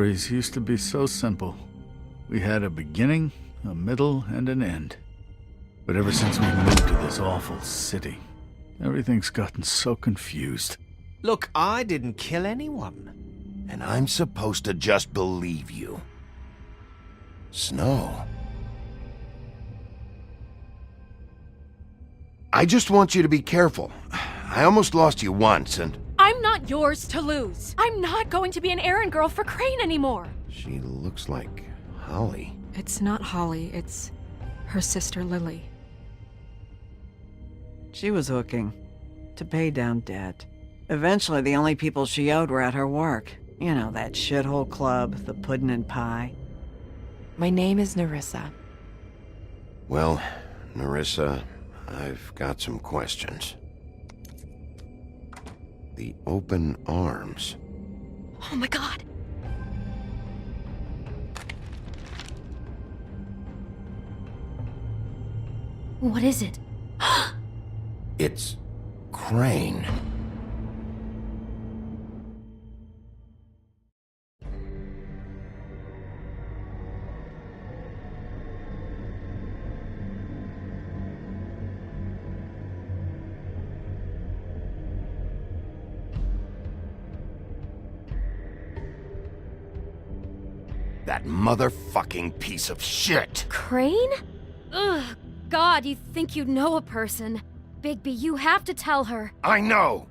Stories used to be so simple. We had a beginning, a middle, and an end. But ever since we moved to this awful city, everything's gotten so confused. Look, I didn't kill anyone. And I'm supposed to just believe you. Snow. I just want you to be careful. I almost lost you once, and... I'm not yours to lose. I'm not going to be an errand girl for Crane anymore. She looks like Holly. It's not Holly, it's her sister Lily. She was hooking to pay down debt. Eventually, the only people she owed were at her work. You know, that shithole club, the Puddin' and Pie. My name is Nerissa. Well, Nerissa, I've got some questions. The open arms. Oh my god. What is it? It's Crane. That motherfucking piece of shit! Crane? Ugh, God, you think you know a person. Bigby, you have to tell her. I know!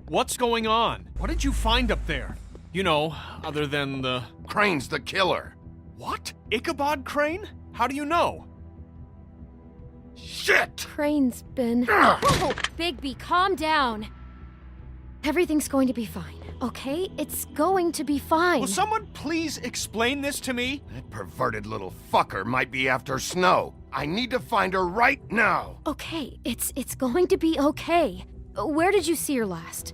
What's going on? What did you find up there? You know, other than the... Crane's the killer. What? Ichabod Crane? How do you know? Shit! Crane's been... Whoa! Bigby, calm down. Everything's going to be fine, okay? It's going to be fine. Will someone please explain this to me? That perverted little fucker might be after Snow. I need to find her right now. Okay, it's going to be okay. Where did you see her last?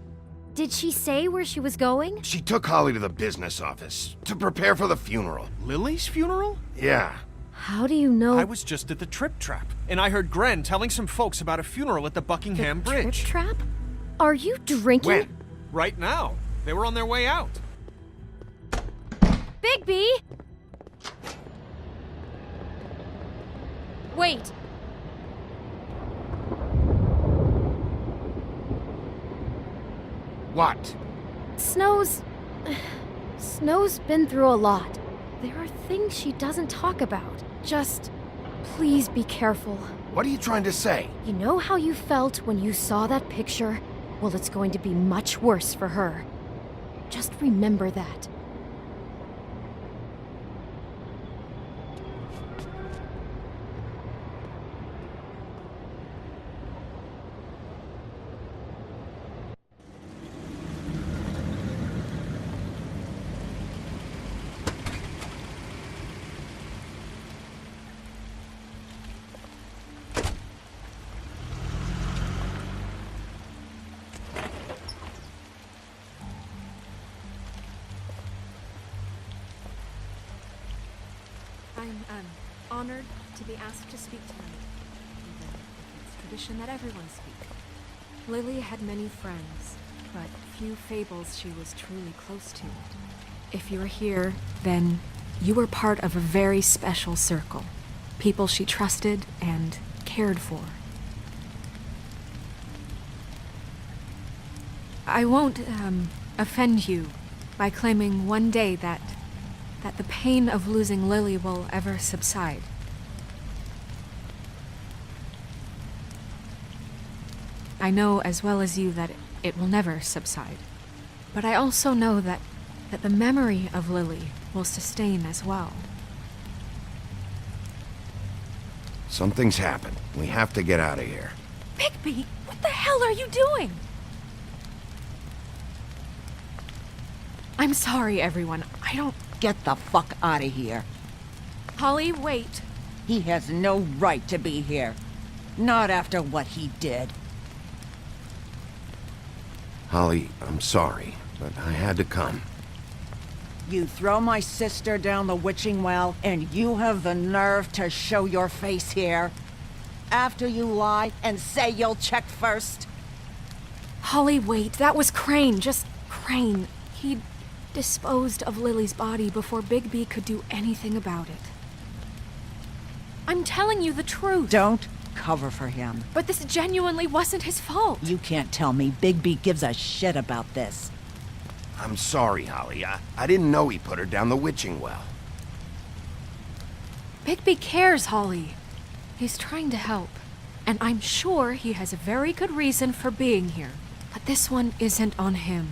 Did she say where she was going? She took Holly to the business office to prepare for the funeral. Lily's funeral? Yeah. How do you know? I was just at the Trip Trap, and I heard Gren telling some folks about a funeral at the Buckingham the Bridge. Trip Trap? Are you drinking? When? Right now. They were on their way out. Bigby! Wait. What? Snow's been through a lot. There are things she doesn't talk about. Just, please be careful. What are you trying to say? You know how you felt when you saw that picture? Well, it's going to be much worse for her. Just remember that. I'm honored to be asked to speak tonight, even if it's tradition that everyone speak. Lily had many friends, but few fables she was truly close to. If you're here, then you were part of a very special circle. People she trusted and cared for. I won't, offend you by claiming one day that the pain of losing Lily will ever subside. I know as well as you that it will never subside. But I also know that the memory of Lily will sustain as well. Something's happened. We have to get out of here. Bigby, what the hell are you doing? I'm sorry, everyone. I don't... Get the fuck out of here. Holly, wait. He has no right to be here. Not after what he did. Holly, I'm sorry, but I had to come. You throw my sister down the witching well, and you have the nerve to show your face here? After you lie and say you'll check first? Holly, wait. That was Crane. Just Crane. disposed of Lily's body before Bigby could do anything about it. I'm telling you the truth. Don't cover for him. But this genuinely wasn't his fault. You can't tell me Bigby gives a shit about this. I'm sorry, Holly. I didn't know he put her down the witching well. Bigby cares, Holly. He's trying to help. And I'm sure he has a very good reason for being here. But this one isn't on him.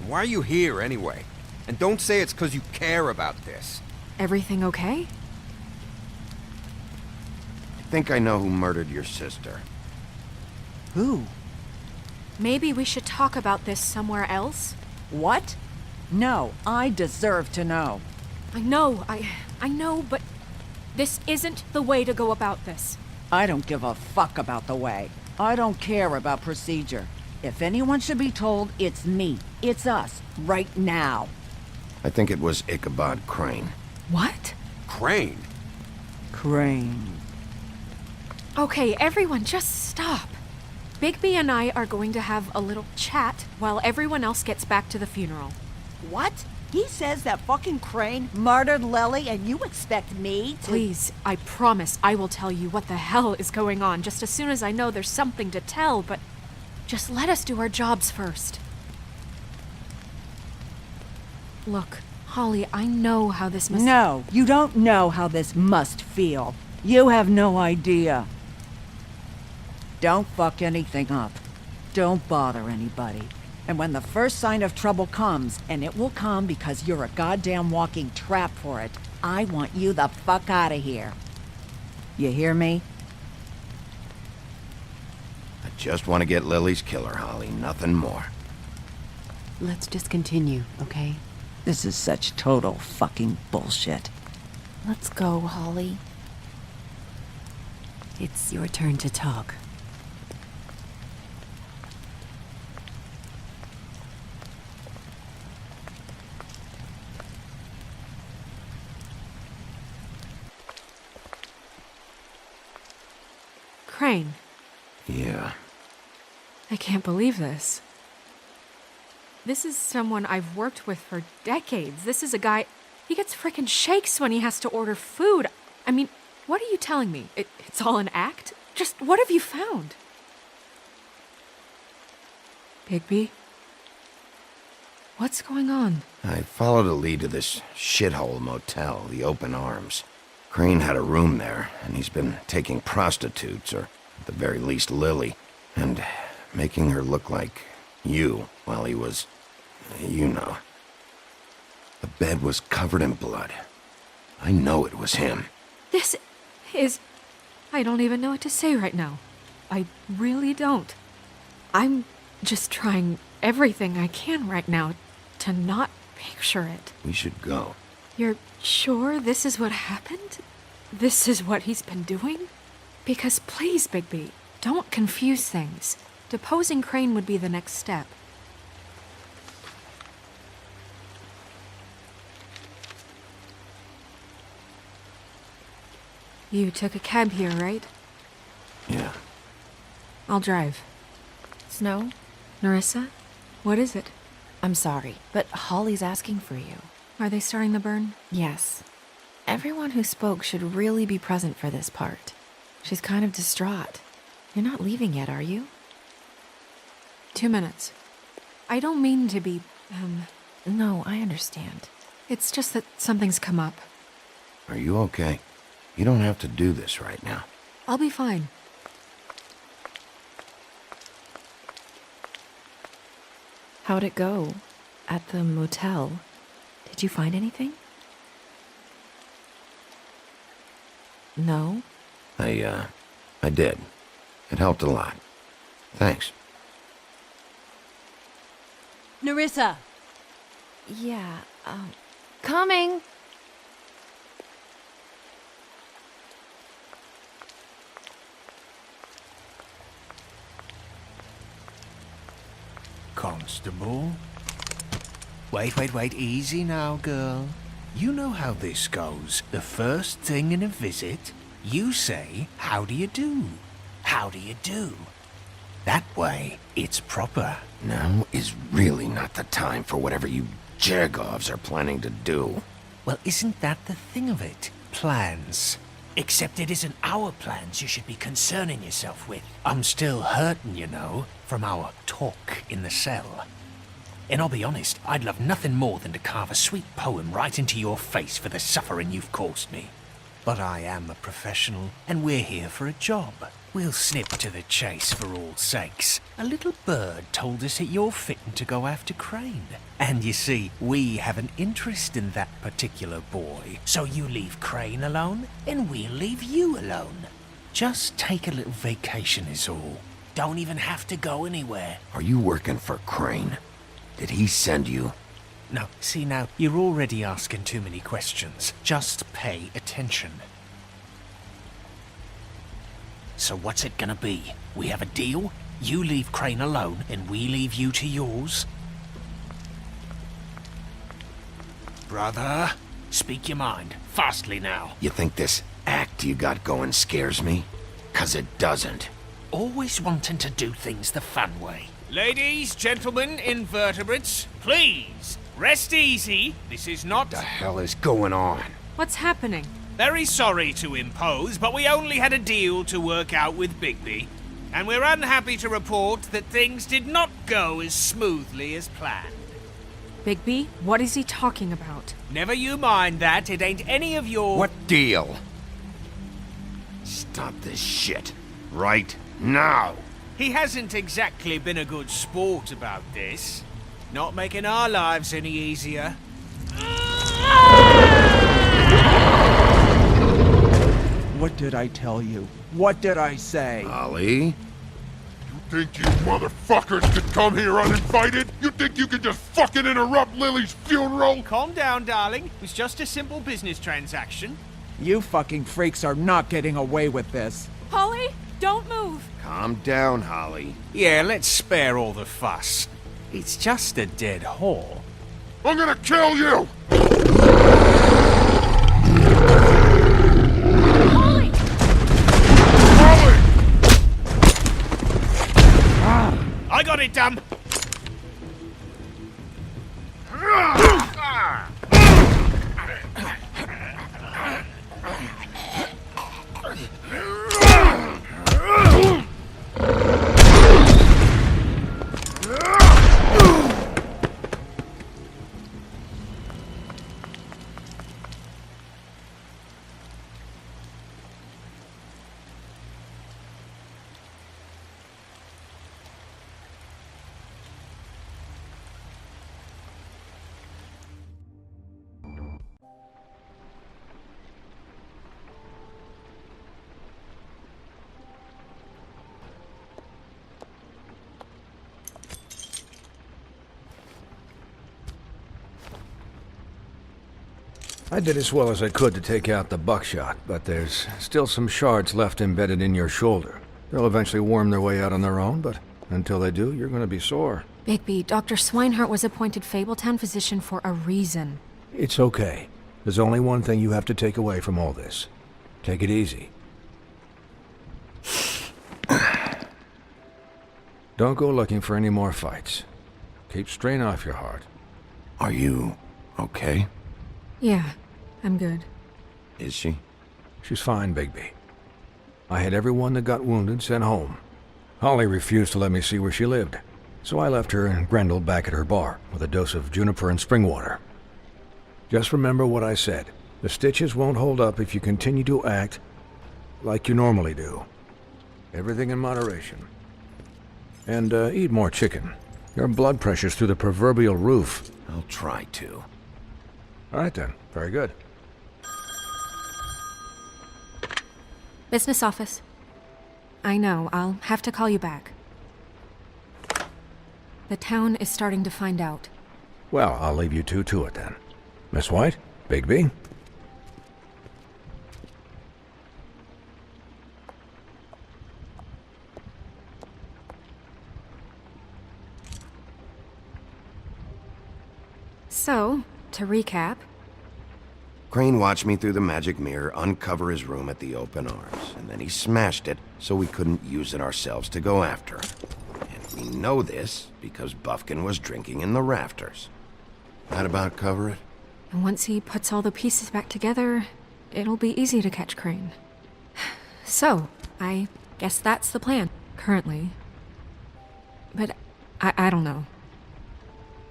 Why are you here, anyway? And don't say it's because you care about this. Everything okay? I think I know who murdered your sister. Who? Maybe we should talk about this somewhere else? What? No, I deserve to know. I know, but this isn't the way to go about this. I don't give a fuck about the way. I don't care about procedure. If anyone should be told, it's me. It's us. Right now. I think it was Ichabod Crane. What? Crane? Crane. Okay, everyone, just stop. Bigby and I are going to have a little chat while everyone else gets back to the funeral. What? He says that fucking Crane murdered Lily and you expect me to— Please, I promise I will tell you what the hell is going on just as soon as I know there's something to tell, but just let us do our jobs first. Look, Holly, I know how this must— No, you don't know how this must feel. You have no idea. Don't fuck anything up. Don't bother anybody. And when the first sign of trouble comes, and it will come because you're a goddamn walking trap for it, I want you the fuck out of here. You hear me? I just want to get Lily's killer, Holly. Nothing more. Let's just continue, okay? This is such total fucking bullshit. Let's go, Holly. It's your turn to talk. Crane, Yeah. I can't believe this. This is someone I've worked with for decades. This is a guy, he gets frickin' shakes when he has to order food. I mean, what are you telling me? It's all an act? Just what have you found? Bigby? What's going on? I followed a lead to this shithole motel, the Open Arms. Crane had a room there, and he's been taking prostitutes, or at the very least Lily, and making her look like you while he was, you know. The bed was covered in blood. I know it was him. This is... I don't even know what to say right now. I really don't. I'm just trying everything I can right now to not picture it. We should go. You're sure this is what happened? This is what he's been doing? Because please, Bigby, don't confuse things. Deposing Crane would be the next step. You took a cab here, right? Yeah. I'll drive. Snow? Nerissa? What is it? I'm sorry, but Holly's asking for you. Are they starting the burn? Yes. Everyone who spoke should really be present for this part. She's kind of distraught. You're not leaving yet, are you? 2 minutes. I don't mean to be, No, I understand. It's just that something's come up. Are you okay? You don't have to do this right now. I'll be fine. How'd it go? At the motel? Did you find anything? No? I did. It helped a lot. Thanks. Nerissa! Yeah, Coming! Constable? Wait, easy now, girl. You know how this goes. The first thing in a visit, you say, how do you do? How do you do? That way, it's proper. Now is really not the time for whatever you Jergovs are planning to do. Well, isn't that the thing of it? Plans. Except it isn't our plans you should be concerning yourself with. I'm still hurting, you know, from our talk in the cell. And I'll be honest, I'd love nothing more than to carve a sweet poem right into your face for the suffering you've caused me. But I am a professional, and we're here for a job. We'll snip to the chase for all sakes. A little bird told us that you're fitting to go after Crane. And you see, we have an interest in that particular boy. So you leave Crane alone, and we'll leave you alone. Just take a little vacation is all. Don't even have to go anywhere. Are you working for Crane? Did he send you? No, see now, you're already asking too many questions. Just pay attention. So what's it gonna be? We have a deal? You leave Crane alone, and we leave you to yours? Brother, speak your mind. Fastly now. You think this act you got going scares me? 'Cause it doesn't. Always wanting to do things the fun way. Ladies, gentlemen, invertebrates, please, rest easy. This is not... What the hell is going on? What's happening? Very sorry to impose, but we only had a deal to work out with Bigby. And we're unhappy to report that things did not go as smoothly as planned. Bigby, what is he talking about? Never you mind that, it ain't any of your... What deal? Stop this shit. Right now. He hasn't exactly been a good sport about this. Not making our lives any easier. What did I tell you? What did I say? Ollie? You think you motherfuckers could come here uninvited? You think you could just fucking interrupt Lily's funeral? Calm down, darling. It was just a simple business transaction. You fucking freaks are not getting away with this. Holly, don't move! Calm down, Holly. Yeah, let's spare all the fuss. It's just a dead whore. I'm gonna kill you! Holly! Holly! I got it, dumb! I did as well as I could to take out the buckshot, but there's still some shards left embedded in your shoulder. They'll eventually worm their way out on their own, but until they do, you're going to be sore. Bigby, Dr. Swinehart was appointed Fabletown physician for a reason. It's okay. There's only one thing you have to take away from all this. Take it easy. Don't go looking for any more fights. Keep strain off your heart. Are you okay? Yeah, I'm good. Is she? She's fine, Bigby. I had everyone that got wounded sent home. Holly refused to let me see where she lived, so I left her and Grendel back at her bar with a dose of juniper and spring water. Just remember what I said. The stitches won't hold up if you continue to act like you normally do. Everything in moderation. And eat more chicken. Your blood pressure's through the proverbial roof. I'll try to. All right then. Very good. Business office. I know, I'll have to call you back. The town is starting to find out. Well, I'll leave you two to it then. Miss White? Bigby? So, to recap, Crane watched me through the magic mirror uncover his room at the open arms, and then he smashed it so we couldn't use it ourselves to go after him. And we know this because Buffkin was drinking in the rafters. That about cover it? And once he puts all the pieces back together, it'll be easy to catch Crane. So, I guess that's the plan, currently. But I don't know.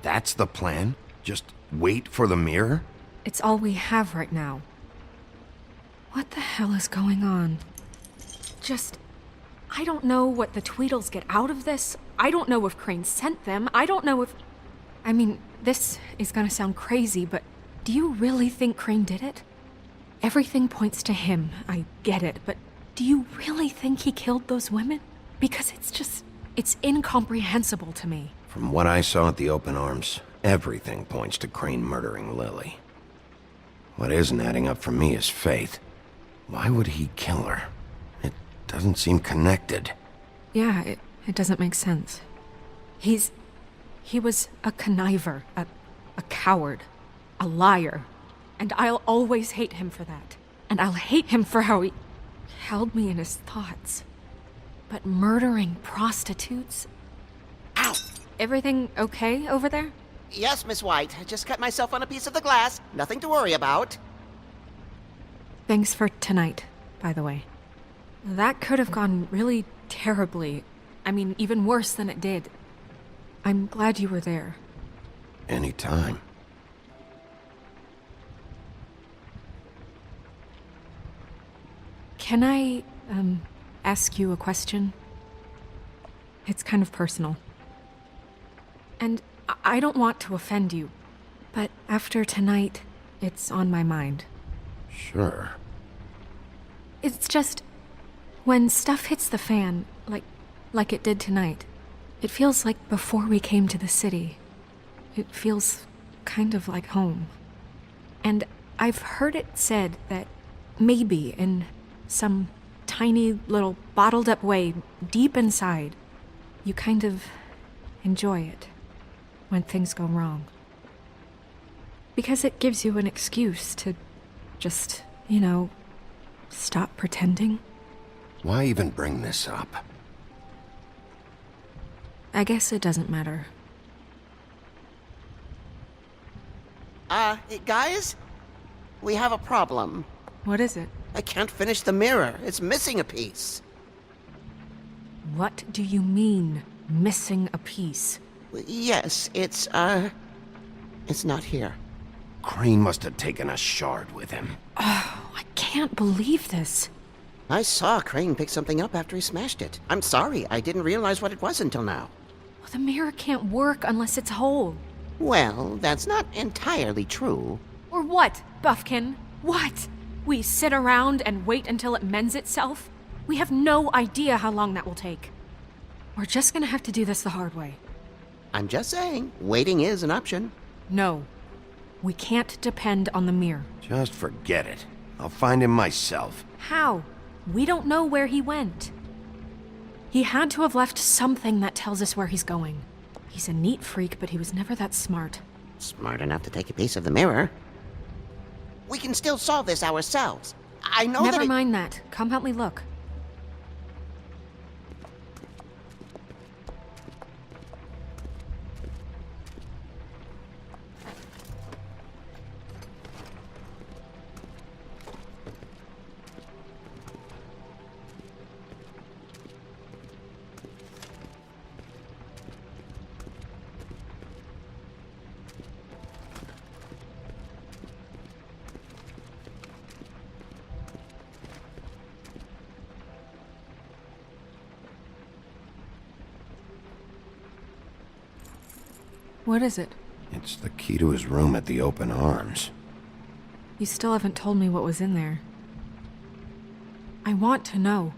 That's the plan? Just wait for the mirror? It's all we have right now. What the hell is going on? I don't know what the Tweedles get out of this. I don't know if Crane sent them. I don't know if... I mean, this is gonna sound crazy, but do you really think Crane did it? Everything points to him, I get it, but do you really think he killed those women? Because it's incomprehensible to me. From what I saw at the open arms, everything points to Crane murdering Lily. What isn't adding up for me is Faith. Why would he kill her? It doesn't seem connected. Yeah, it doesn't make sense. He was a conniver, a coward, a liar. And I'll always hate him for that. And I'll hate him for how he held me in his thoughts. But murdering prostitutes? Ow! Everything okay over there? Yes, Miss White. I just cut myself on a piece of the glass. Nothing to worry about. Thanks for tonight, by the way. That could have gone really terribly. I mean, even worse than it did. I'm glad you were there. Anytime. Can I, ask you a question? It's kind of personal. And I don't want to offend you, but after tonight, it's on my mind. Sure. It's just, when stuff hits the fan, like it did tonight, it feels like before we came to the city. It feels kind of like home. And I've heard it said that maybe in some tiny little bottled up way deep inside, you kind of enjoy it when things go wrong. Because it gives you an excuse to just, stop pretending. Why even bring this up? I guess it doesn't matter. Guys? We have a problem. What is it? I can't finish the mirror. It's missing a piece. What do you mean, missing a piece? Yes, it's not here. Crane must have taken a shard with him. Oh, I can't believe this. I saw Crane pick something up after he smashed it. I'm sorry, I didn't realize what it was until now. Well, the mirror can't work unless it's whole. Well, that's not entirely true. Or what, Buffkin? What? We sit around and wait until it mends itself? We have no idea how long that will take. We're just gonna have to do this the hard way. I'm just saying, waiting is an option. No. We can't depend on the mirror. Just forget it. I'll find him myself. How? We don't know where he went. He had to have left something that tells us where he's going. He's a neat freak, but he was never that smart. Smart enough to take a piece of the mirror. We can still solve this ourselves. I know Never mind that. Come help me look. What is it? It's the key to his room at the open arms. You still haven't told me what was in there. I want to know.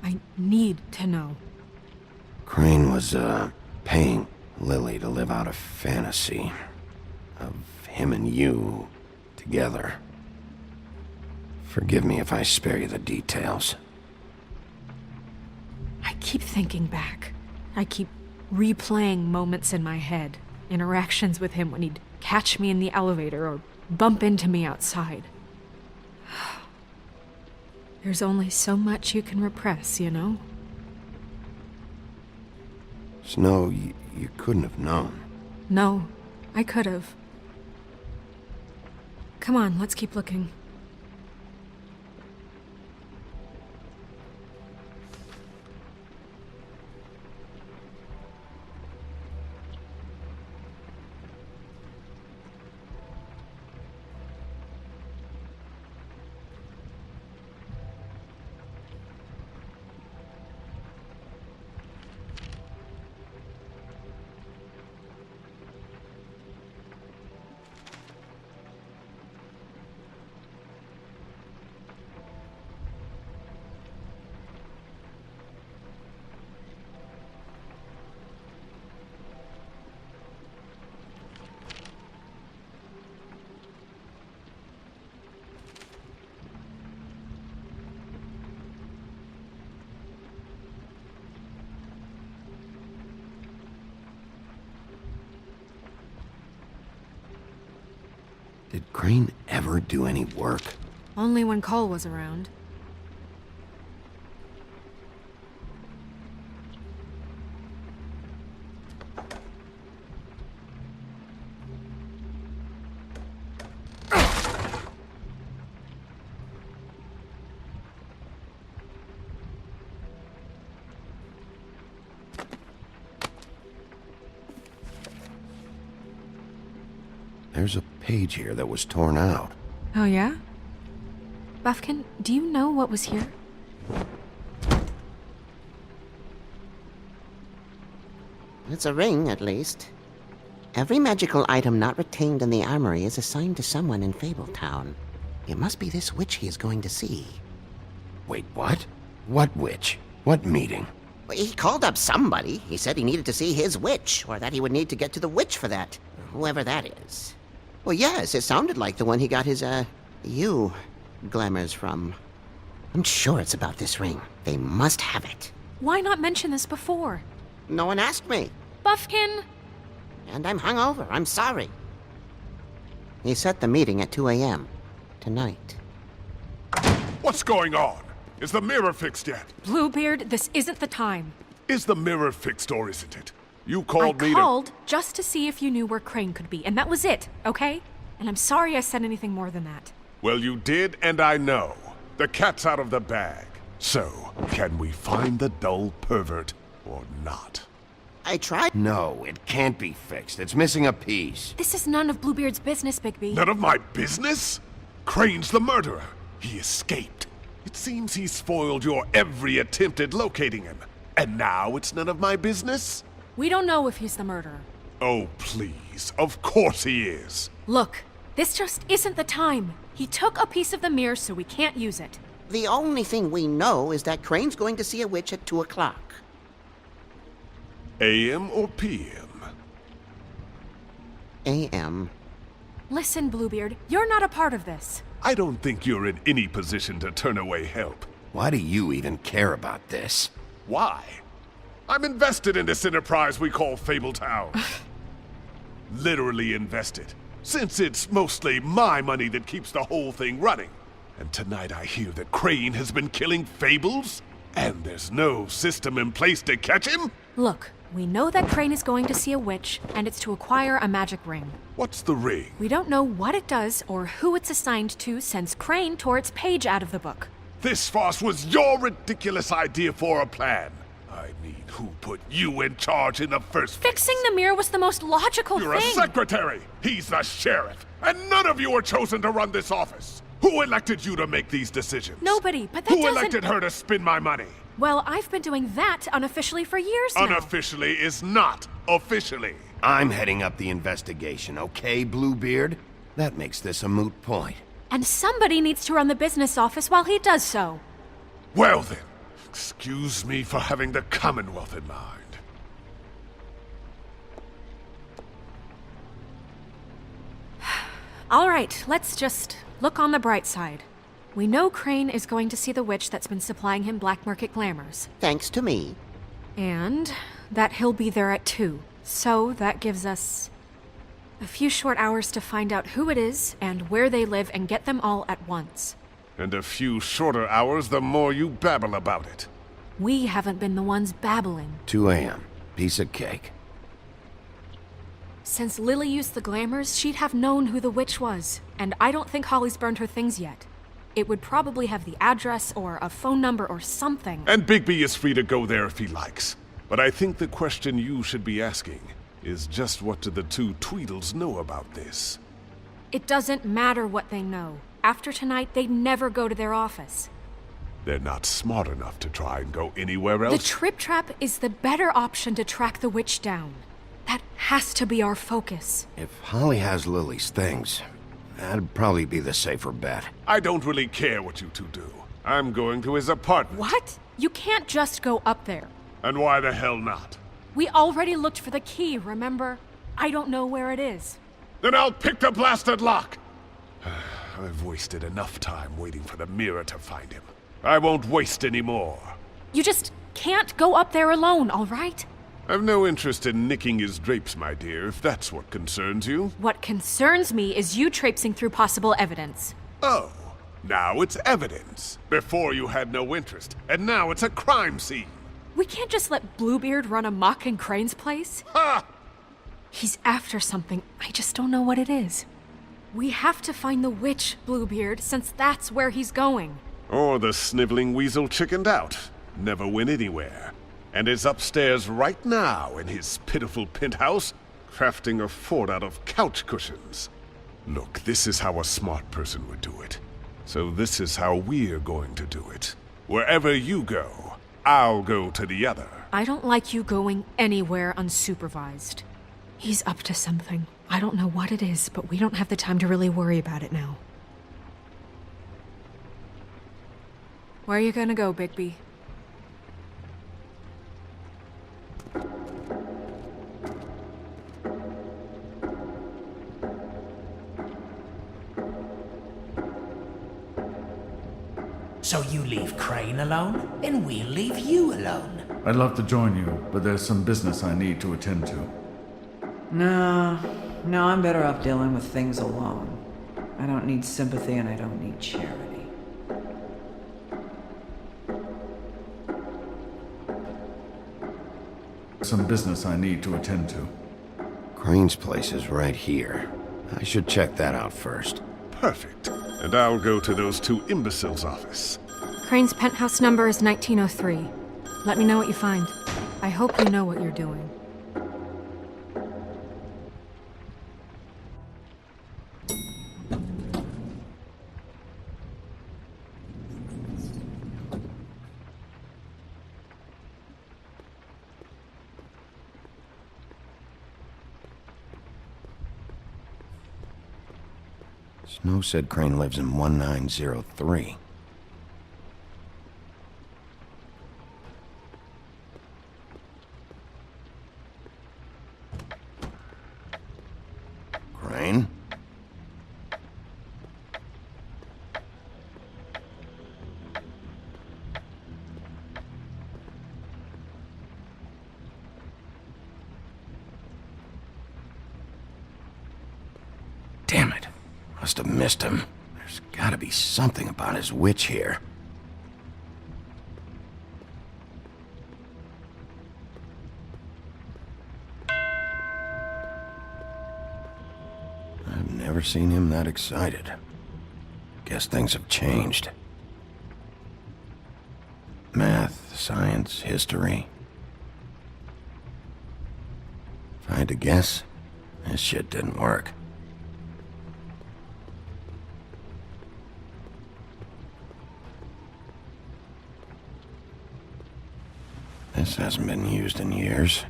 I need to know. Crane was, paying Lily to live out a fantasy of him and you together. Forgive me if I spare you the details. I keep thinking back. I keep replaying moments in my head. Interactions with him when he'd catch me in the elevator or bump into me outside. There's only so much you can repress, you know? Snow, you couldn't have known. No, I could have. Come on, let's keep looking. Did Crane ever do any work? Only when Cole was around. There's a page here that was torn out. Oh, yeah? Buffkin, do you know what was here? It's a ring, at least. Every magical item not retained in the armory is assigned to someone in Fabletown. It must be this witch he is going to see. Wait, what? What witch? What meeting? He called up somebody. He said he needed to see his witch, or that he would need to get to the witch for that. Whoever that is. Well, yes, it sounded like the one he got his, glamours from. I'm sure it's about this ring. They must have it. Why not mention this before? No one asked me. Buffkin! And I'm hungover. I'm sorry. He set the meeting at 2 a.m. tonight. What's going on? Is the mirror fixed yet? Bluebeard, this isn't the time. Is the mirror fixed or isn't it? You I called me called just to see if you knew where Crane could be, and that was it, okay? And I'm sorry I said anything more than that. Well, you did, and I know. The cat's out of the bag. So, can we find the dull pervert or not? I tried. No, it can't be fixed. It's missing a piece. This is none of Bluebeard's business, Bigby. None of my business? Crane's the murderer. He escaped. It seems he spoiled your every attempt at locating him. And now it's none of my business? We don't know if he's the murderer. Oh, please. Of course he is. Look, this just isn't the time. He took a piece of the mirror, so we can't use it. The only thing we know is that Crane's going to see a witch at 2 o'clock. AM or PM? AM. Listen, Bluebeard, you're not a part of this. I don't think you're in any position to turn away help. Why do you even care about this? Why? I'm invested in this enterprise we call Fabletown. Literally invested. Since it's mostly my money that keeps the whole thing running. And tonight I hear that Crane has been killing Fables? And there's no system in place to catch him? Look, we know that Crane is going to see a witch, and it's to acquire a magic ring. What's the ring? We don't know what it does or who it's assigned to since Crane tore its page out of the book. This farce was your ridiculous idea for a plan. I mean, who put you in charge in the first place? Fixing the mirror was the most logical You're thing. a secretary! He's the sheriff! And none of you were chosen to run this office! Who elected you to make these decisions? Nobody, but that Who doesn't... elected her to spend my money? Well, I've been doing that unofficially for years now. Unofficially is not officially. I'm heading up the investigation, okay, Bluebeard? That makes this a moot point. And somebody needs to run the business office while he does so. Well then, excuse me for having the Commonwealth in mind. All right, let's just look on the bright side. We know Crane is going to see the witch that's been supplying him black market glamours. Thanks to me. And that he'll be there at 2. So that gives us A few short hours to find out who it is and where they live and get them all at once. And a few shorter hours the more you babble about it. We haven't been the ones babbling. 2 a.m. Piece of cake. Since Lily used the glamours, she'd have known who the witch was. And I don't think Holly's burned her things yet. It would probably have the address or a phone number or something. And Bigby is free to go there if he likes. But I think the question you should be asking is just what do the two Tweedles know about this? It doesn't matter what they know. After tonight, they'd never go to their office. They're not smart enough to try and go anywhere else. The Trip Trap is the better option to track the witch down. That has to be our focus. If Holly has Lily's things, that'd probably be the safer bet. I don't really care what you two do. I'm going to his apartment. What? You can't just go up there. And why the hell not? We already looked for the key, remember? I don't know where it is. Then I'll pick the blasted lock! I've wasted enough time waiting for the mirror to find him. I won't waste any more. You just can't go up there alone, all right? I've no interest in nicking his drapes, my dear, if that's what concerns you. What concerns me is you traipsing through possible evidence. Oh, now it's evidence. Before you had no interest, and now it's a crime scene. We can't just let Bluebeard run amok in Crane's place. Ha! He's after something. I just don't know what it is. We have to find the witch, Bluebeard, since that's where he's going. Or the sniveling weasel chickened out. Never went anywhere. And is upstairs right now in his pitiful penthouse, crafting a fort out of couch cushions. Look, this is how a smart person would do it. So this is how we're going to do it. Wherever you go, I'll go to the other. I don't like you going anywhere unsupervised. He's up to something. I don't know what it is, but we don't have the time to really worry about it now. Where are you gonna go, Bigby? So you leave Crane alone, and we'll leave you alone. I'd love to join you, but there's some business I need to attend to. No, I'm better off dealing with things alone. I don't need sympathy and I don't need charity. Some business I need to attend to. Crane's place is right here. I should check that out first. Perfect. And I'll go to those two imbeciles' office. Crane's penthouse number is 1903. Let me know what you find. I hope you know what you're doing. Snow said Crane lives in 1903. Crane? Damn it. Must have missed him. There's gotta be something about his witch here. I've never seen him that excited. Guess things have changed. Math, science, history. If I had to guess, this shit didn't work. This hasn't been used in years.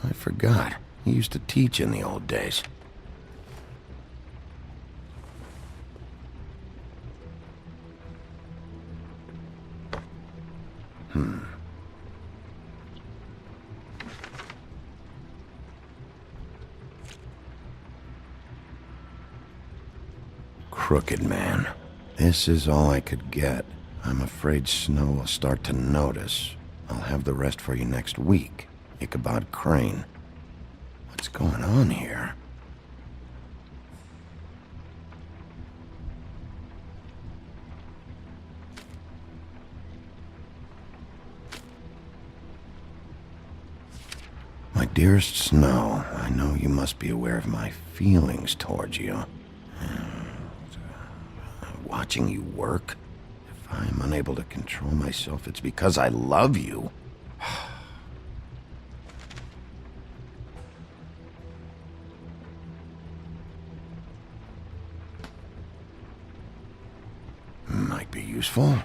I forgot. He used to teach in the old days. Crooked man. This is all I could get. I'm afraid Snow will start to notice. I'll have the rest for you next week. Ichabod Crane. What's going on here? My dearest Snow, I know you must be aware of my feelings towards you. Watching you work, if I'm unable to control myself, it's because I love you. Might be useful.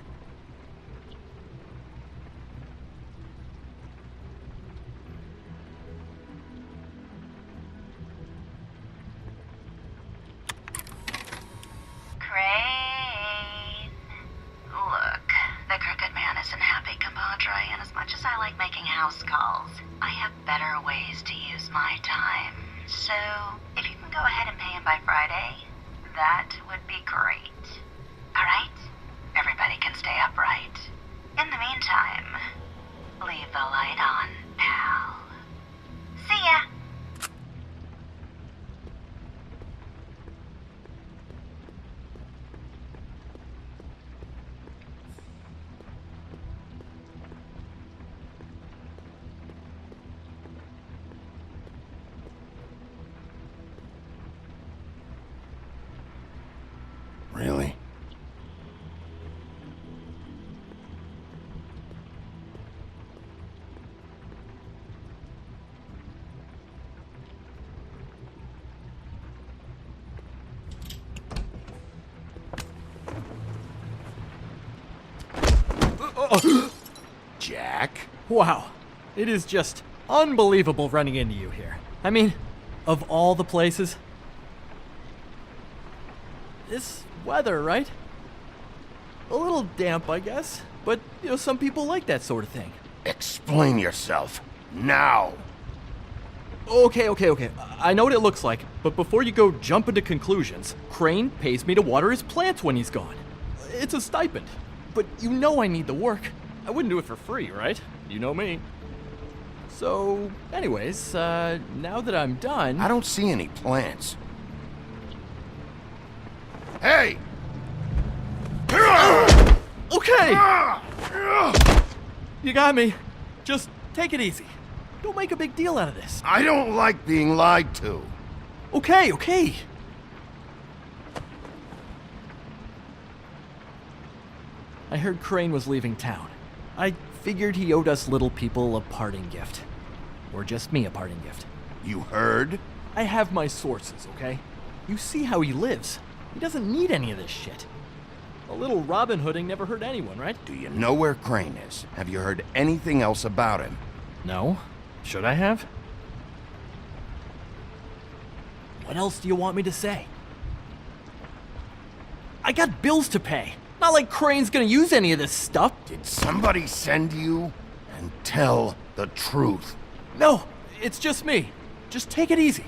Really? Jack? Wow. It is just unbelievable running into you here. I mean, of all the places. This weather, right? A little damp, I guess. But, some people like that sort of thing. Explain yourself. Now! Okay. I know what it looks like, but before you go jumping to conclusions, Crane pays me to water his plants when he's gone. It's a stipend. But I need the work. I wouldn't do it for free, right? You know me. So, anyways, now that I'm done... I don't see any plants. Hey! Okay! You got me. Just take it easy. Don't make a big deal out of this. I don't like being lied to. Okay. I heard Crane was leaving town. I figured he owed us little people a parting gift. Or just me a parting gift. You heard? I have my sources, okay? You see how he lives. He doesn't need any of this shit. A little Robin Hooding never hurt anyone, right? Do you know where Crane is? Have you heard anything else about him? No. Should I have? What else do you want me to say? I got bills to pay. Not like Crane's gonna use any of this stuff. Did somebody send you? And tell the truth. No, it's just me. Just take it easy.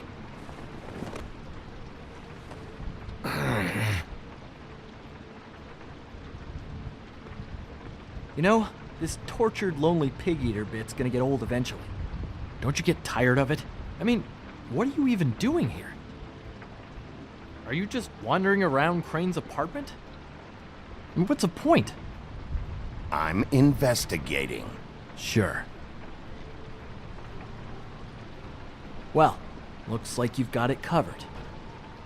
This tortured, lonely pig-eater bit's gonna get old eventually. Don't you get tired of it? I mean, what are you even doing here? Are you just wandering around Crane's apartment? I mean, what's the point? I'm investigating. Sure. Well, looks like you've got it covered.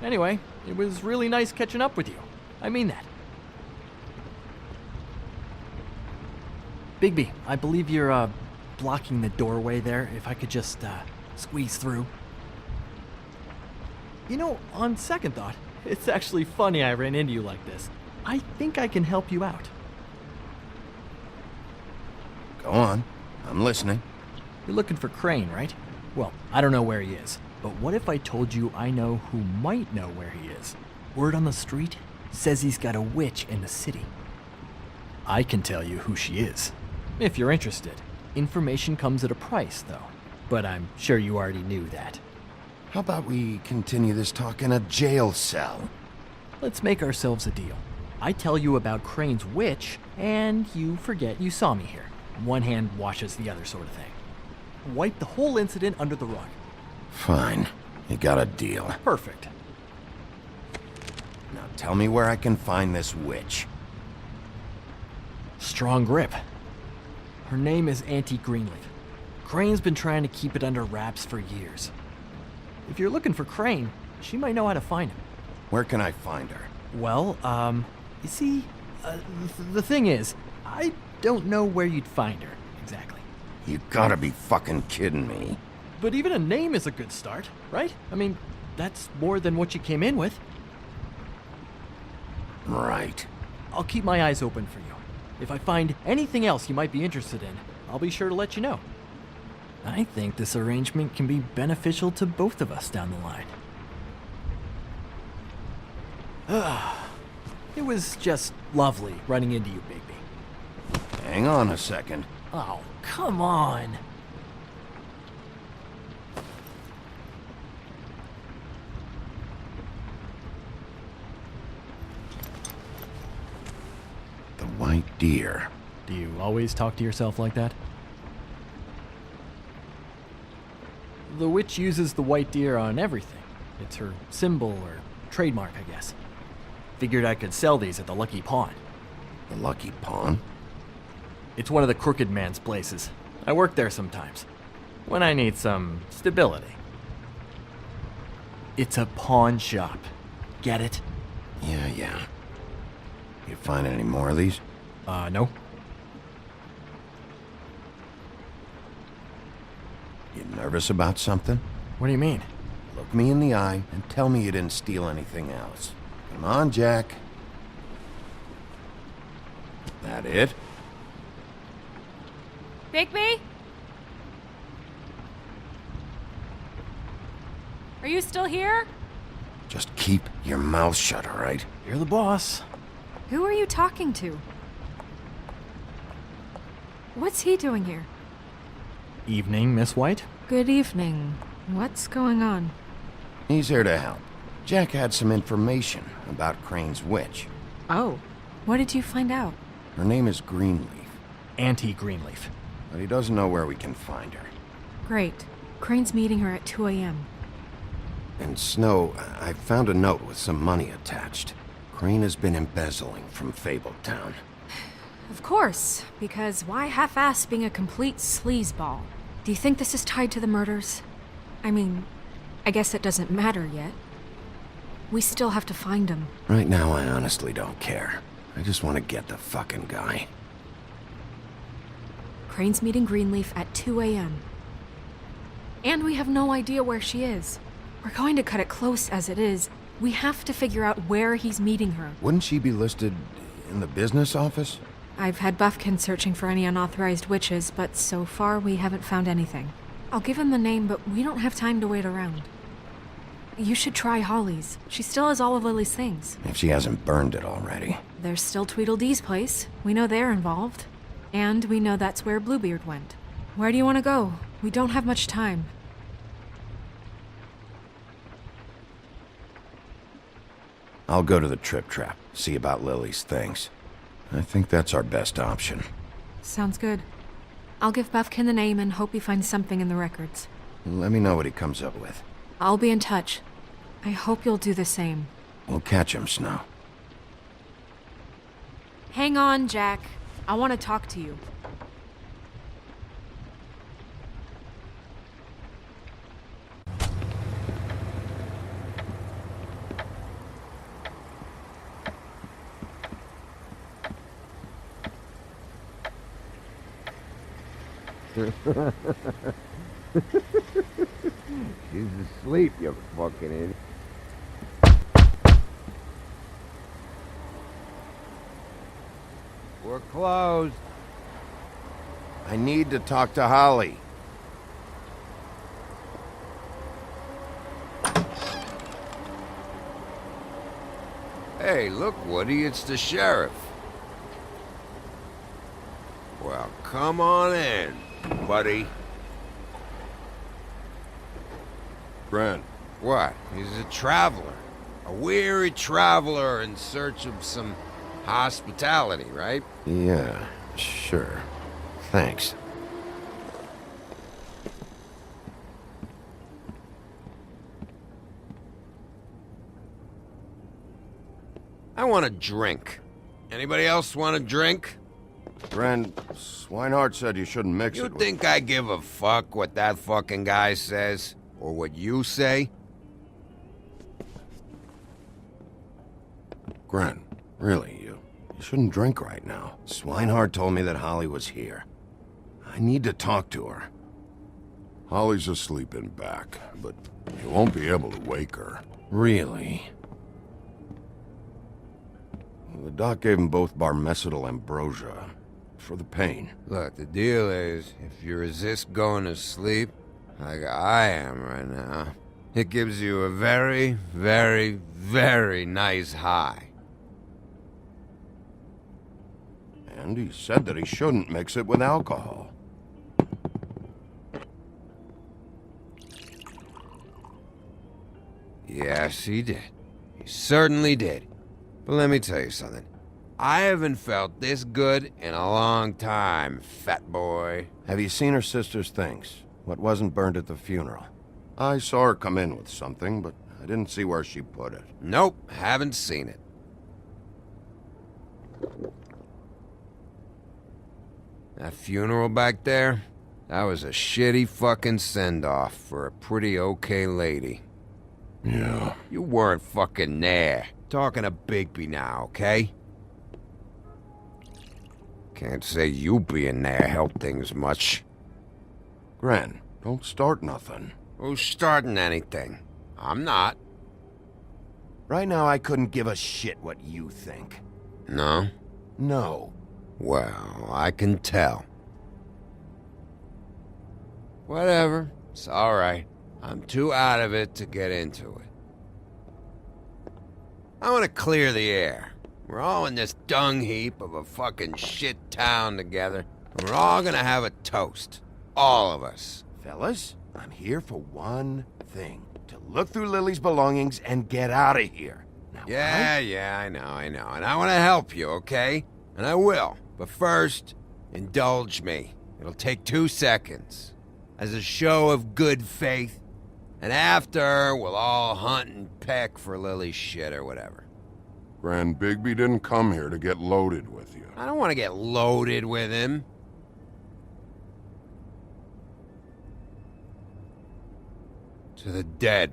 Anyway, it was really nice catching up with you. I mean that. Bigby, I believe you're, blocking the doorway there. If I could just, squeeze through. On second thought, it's actually funny I ran into you like this. I think I can help you out. Go on. I'm listening. You're looking for Crane, right? Well, I don't know where he is, but what if I told you I know who might know where he is? Word on the street says he's got a witch in the city. I can tell you who she is, if you're interested. Information comes at a price, though, but I'm sure you already knew that. How about we continue this talk in a jail cell? Let's make ourselves a deal. I tell you about Crane's witch, and you forget you saw me here. one hand washes the other sort of thing. Wipe the whole incident under the rug. Fine. You got a deal. Perfect. Now tell me where I can find this witch. Strong grip. Her name is Auntie Greenleaf. Crane's been trying to keep it under wraps for years. If you're looking for Crane, she might know how to find him. Where can I find her? Well, you see, the thing is, I don't know where you'd find her, exactly. You gotta be fucking kidding me. But even a name is a good start, right? I mean, that's more than what you came in with. Right. I'll keep my eyes open for you. If I find anything else you might be interested in, I'll be sure to let you know. I think this arrangement can be beneficial to both of us down the line. It was just lovely running into you, Bigby. Hang on a second. Oh, come on. The white deer. Do you always talk to yourself like that? The witch uses the white deer on everything. It's her symbol or trademark, I guess. Figured I could sell these at the Lucky Pawn. The Lucky Pawn? It's one of the crooked man's places. I work there sometimes, when I need some stability. It's a pawn shop. Get it? Yeah. You find any more of these? No. You nervous about something? What do you mean? Look me in the eye and tell me you didn't steal anything else. Come on, Jack. That it? Bigby? Are you still here? Just keep your mouth shut, all right? You're the boss. Who are you talking to? What's he doing here? Evening, Miss White. Good evening. What's going on? He's here to help. Jack had some information about Crane's witch. Oh, what did you find out? Her name is Greenleaf. Auntie Greenleaf. But he doesn't know where we can find her. Great. Crane's meeting her at 2 a.m. And Snow, I found a note with some money attached. Crane has been embezzling from Fabletown. Of course, because why half-ass being a complete sleazeball? Do you think this is tied to the murders? I mean, I guess it doesn't matter yet. We still have to find him. Right now, I honestly don't care. I just want to get the fucking guy. Crane's meeting Greenleaf at 2 a.m. And we have no idea where she is. We're going to cut it close as it is. We have to figure out where he's meeting her. Wouldn't she be listed in the business office? I've had Buffkin searching for any unauthorized witches, but so far we haven't found anything. I'll give him the name, but we don't have time to wait around. You should try Holly's. She still has all of Lily's things. If she hasn't burned it already. There's still Tweedledee's place. We know they're involved. And we know that's where Bluebeard went. Where do you want to go? We don't have much time. I'll go to the Trip Trap, see about Lily's things. I think that's our best option. Sounds good. I'll give Buffkin the name and hope he finds something in the records. Let me know what he comes up with. I'll be in touch. I hope you'll do the same. We'll catch him, Snow. Hang on, Jack. I want to talk to you. She's asleep, you fucking idiot. We're closed. I need to talk to Holly. Hey, look, Woody, it's the sheriff. Well, come on in, buddy. Brent. What? He's a traveler. A weary traveler in search of some hospitality, right? Yeah, sure. Thanks. I want a drink. Anybody else want a drink? Gren, Swinehart said you shouldn't mix You it with... think I give a fuck what that fucking guy says? Or what you say? Gren, really, you shouldn't drink right now. Swinehart told me that Holly was here. I need to talk to her. Holly's asleep in back, but you won't be able to wake her. Really? The doc gave them both Barmecidal ambrosia for the pain. Look, the deal is, if you resist going to sleep, like I am right now, it gives you a very, very, very nice high. And he said that he shouldn't mix it with alcohol. Yes, he did. He certainly did. But let me tell you something. I haven't felt this good in a long time, fat boy. Have you seen her sister's things? What wasn't burned at the funeral? I saw her come in with something, but I didn't see where she put it. Nope, haven't seen it. That funeral back there? That was a shitty fucking send-off for a pretty okay lady. Yeah. You weren't fucking there. Talking to Bigby now, okay? Can't say you being there helped things much. Gren, don't start nothing. Who's starting anything? I'm not. Right now, I couldn't give a shit what you think. No? No. Well, I can tell. Whatever. It's alright. I'm too out of it to get into it. I want to clear the air. We're all in this dung heap of a fucking shit town together, and we're all gonna have a toast. All of us. Fellas, I'm here for one thing. To look through Lily's belongings and get out of here. Now, Yeah, I know. And I want to help you, okay? And I will. But first, indulge me. It'll take 2 seconds. As a show of good faith. And after, we'll all hunt and peck for Lily's shit or whatever. Grand Bigby didn't come here to get loaded with you. I don't want to get loaded with him. To the dead.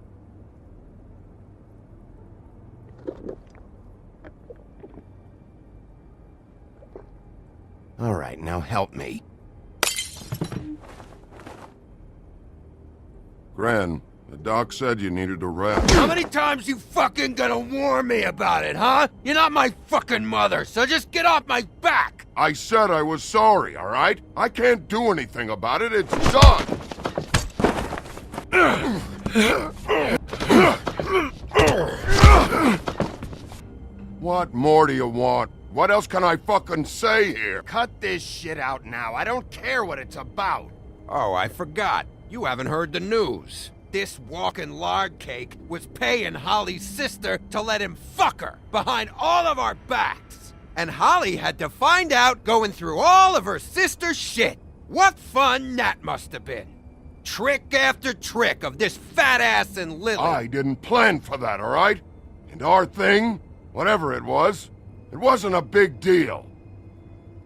All right, now help me. Gran, the doc said you needed a rest. How many times you fucking gonna warn me about it, huh? You're not my fucking mother, so just get off my back! I said I was sorry, all right? I can't do anything about it. It's done! What more do you want? What else can I fucking say here? Cut this shit out now. I don't care what it's about. Oh, I forgot. You haven't heard the news. This walking lard cake was paying Holly's sister to let him fuck her behind all of our backs. And Holly had to find out going through all of her sister's shit. What fun that must have been. Trick after trick of this fat ass and Lily. I didn't plan for that, all right? And our thing, whatever it wasn't a big deal.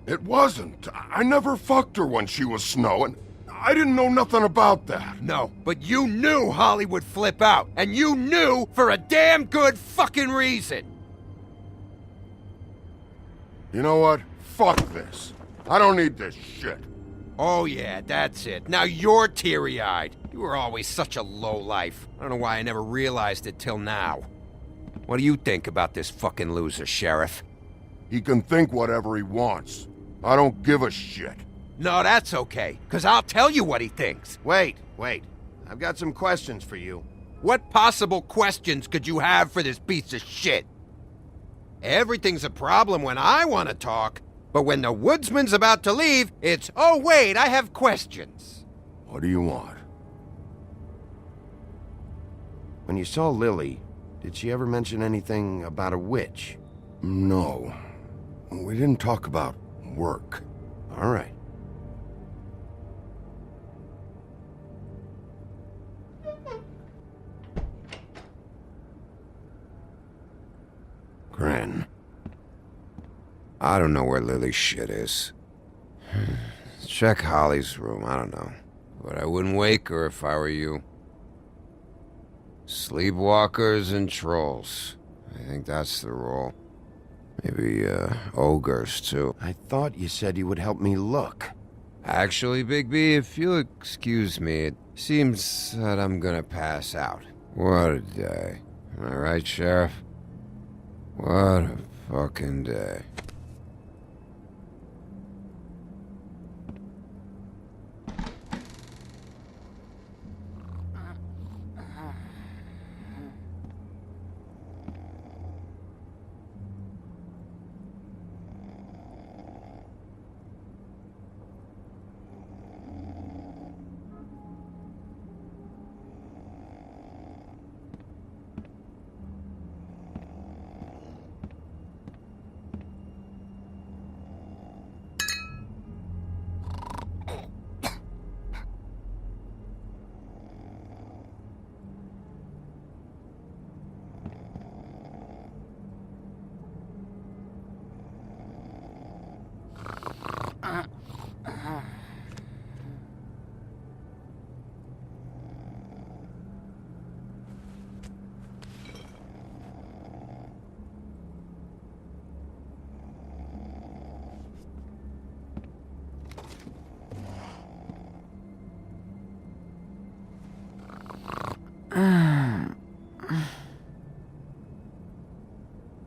It wasn't. I never fucked her when she was snowing. I didn't know nothing about that. No, but you knew Holly would flip out. And you knew for a damn good fucking reason. You know what? Fuck this. I don't need this shit. Oh yeah, that's it. Now you're teary-eyed. You were always such a lowlife. I don't know why I never realized it till now. What do you think about this fucking loser, Sheriff? He can think whatever he wants. I don't give a shit. No, that's okay, because I'll tell you what he thinks. Wait. I've got some questions for you. What possible questions could you have for this piece of shit? Everything's a problem when I want to talk, but when the woodsman's about to leave, it's, oh wait, I have questions. What do you want? When you saw Lily, did she ever mention anything about a witch? No. We didn't talk about work. All right. I don't know where Lily's shit is. Check Holly's room, I don't know. But I wouldn't wake her if I were you. Sleepwalkers and trolls. I think that's the rule. Maybe, ogres, too. I thought you said you would help me look. Actually, Bigby, if you'll excuse me, it seems that I'm gonna pass out. What a day. Am I right, Sheriff? What a fucking day.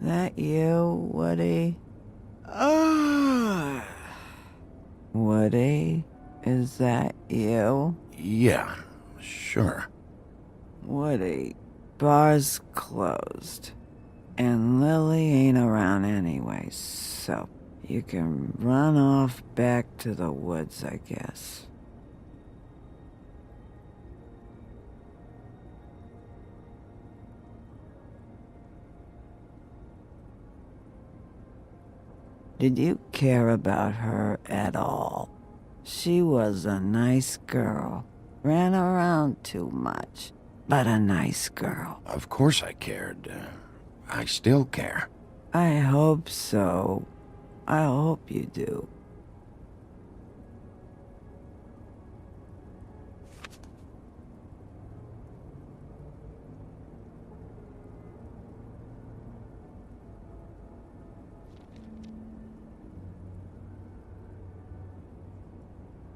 That you, Woody? Woody? Is that you? Yeah, sure. Woody, bar's closed. And Lily ain't around anyway, so you can run off back to the woods, I guess. Did you care about her at all? She was a nice girl. Ran around too much, but a nice girl. Of course I cared. I still care. I hope so. I hope you do.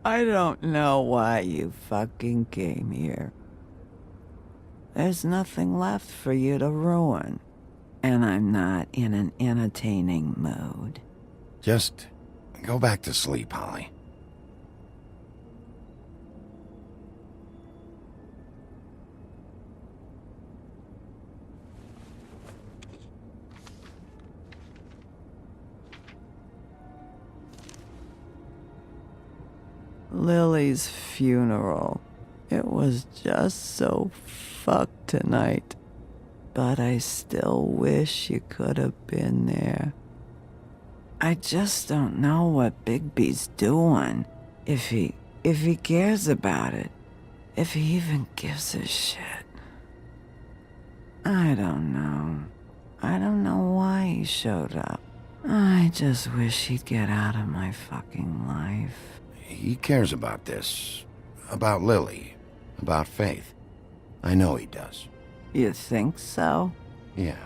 I don't know why you fucking came here. There's nothing left for you to ruin. And I'm not in an entertaining mood. Just go back to sleep, Holly. Lily's funeral. It was just so fucked tonight. But I still wish you could have been there. I just don't know what Bigby's doing. If he cares about it. If he even gives a shit. I don't know. I don't know why he showed up. I just wish he'd get out of my fucking life. He cares about this. About Lily. About Faith. I know he does. You think so? Yeah.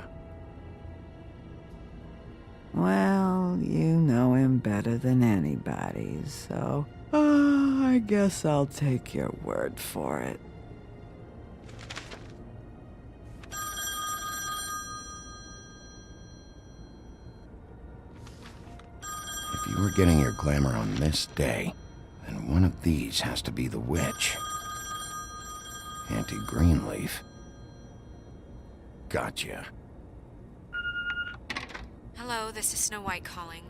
Well, you know him better than anybody, so... I guess I'll take your word for it. If you were getting your glamour on this day, then one of these has to be the witch. Auntie Greenleaf. Gotcha. Hello, this is Snow White calling.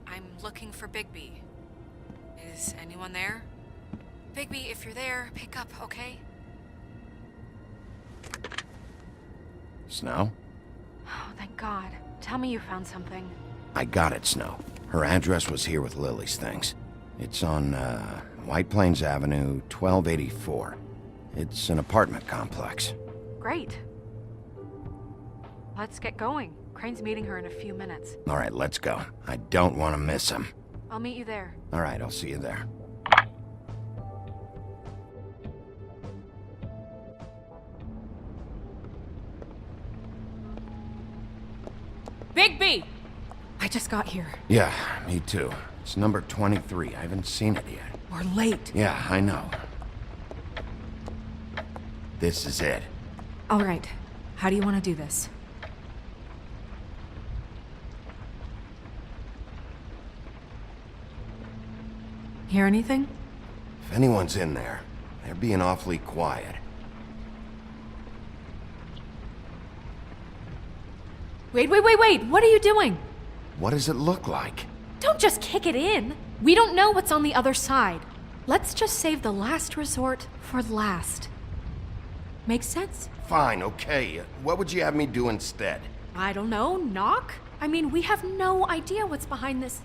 I'm looking for Bigby. Is anyone there? Bigby, if you're there, pick up, okay? Snow? Oh, thank God. Tell me you found something. I got it, Snow. Her address was here with Lily's things. It's on, White Plains Avenue, 1284. It's an apartment complex. Great. Let's get going. Crane's meeting her in a few minutes. All right, let's go. I don't want to miss him. I'll meet you there. All right, I'll see you there. Bigby! I just got here. Yeah, me too. It's number 23. I haven't seen it yet. We're late. Yeah, I know. This is it. All right. How do you want to do this? Hear anything? If anyone's in there, they're being awfully quiet. Wait! What are you doing? What does it look like? Don't just kick it in. We don't know what's on the other side. Let's just save the last resort for last. Make sense? Fine, okay. What would you have me do instead? I don't know. Knock? I mean, we have no idea what's behind this.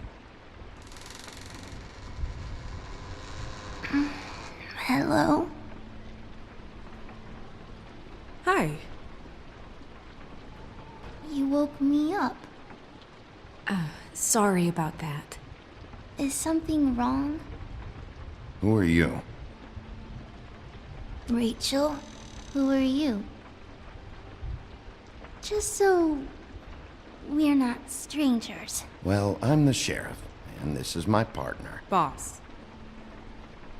Hello? Hi. You woke me up. Sorry about that. Is something wrong? Who are you? Rachel? Who are you? Just so we're not strangers. Well, I'm the sheriff, and this is my partner. Boss.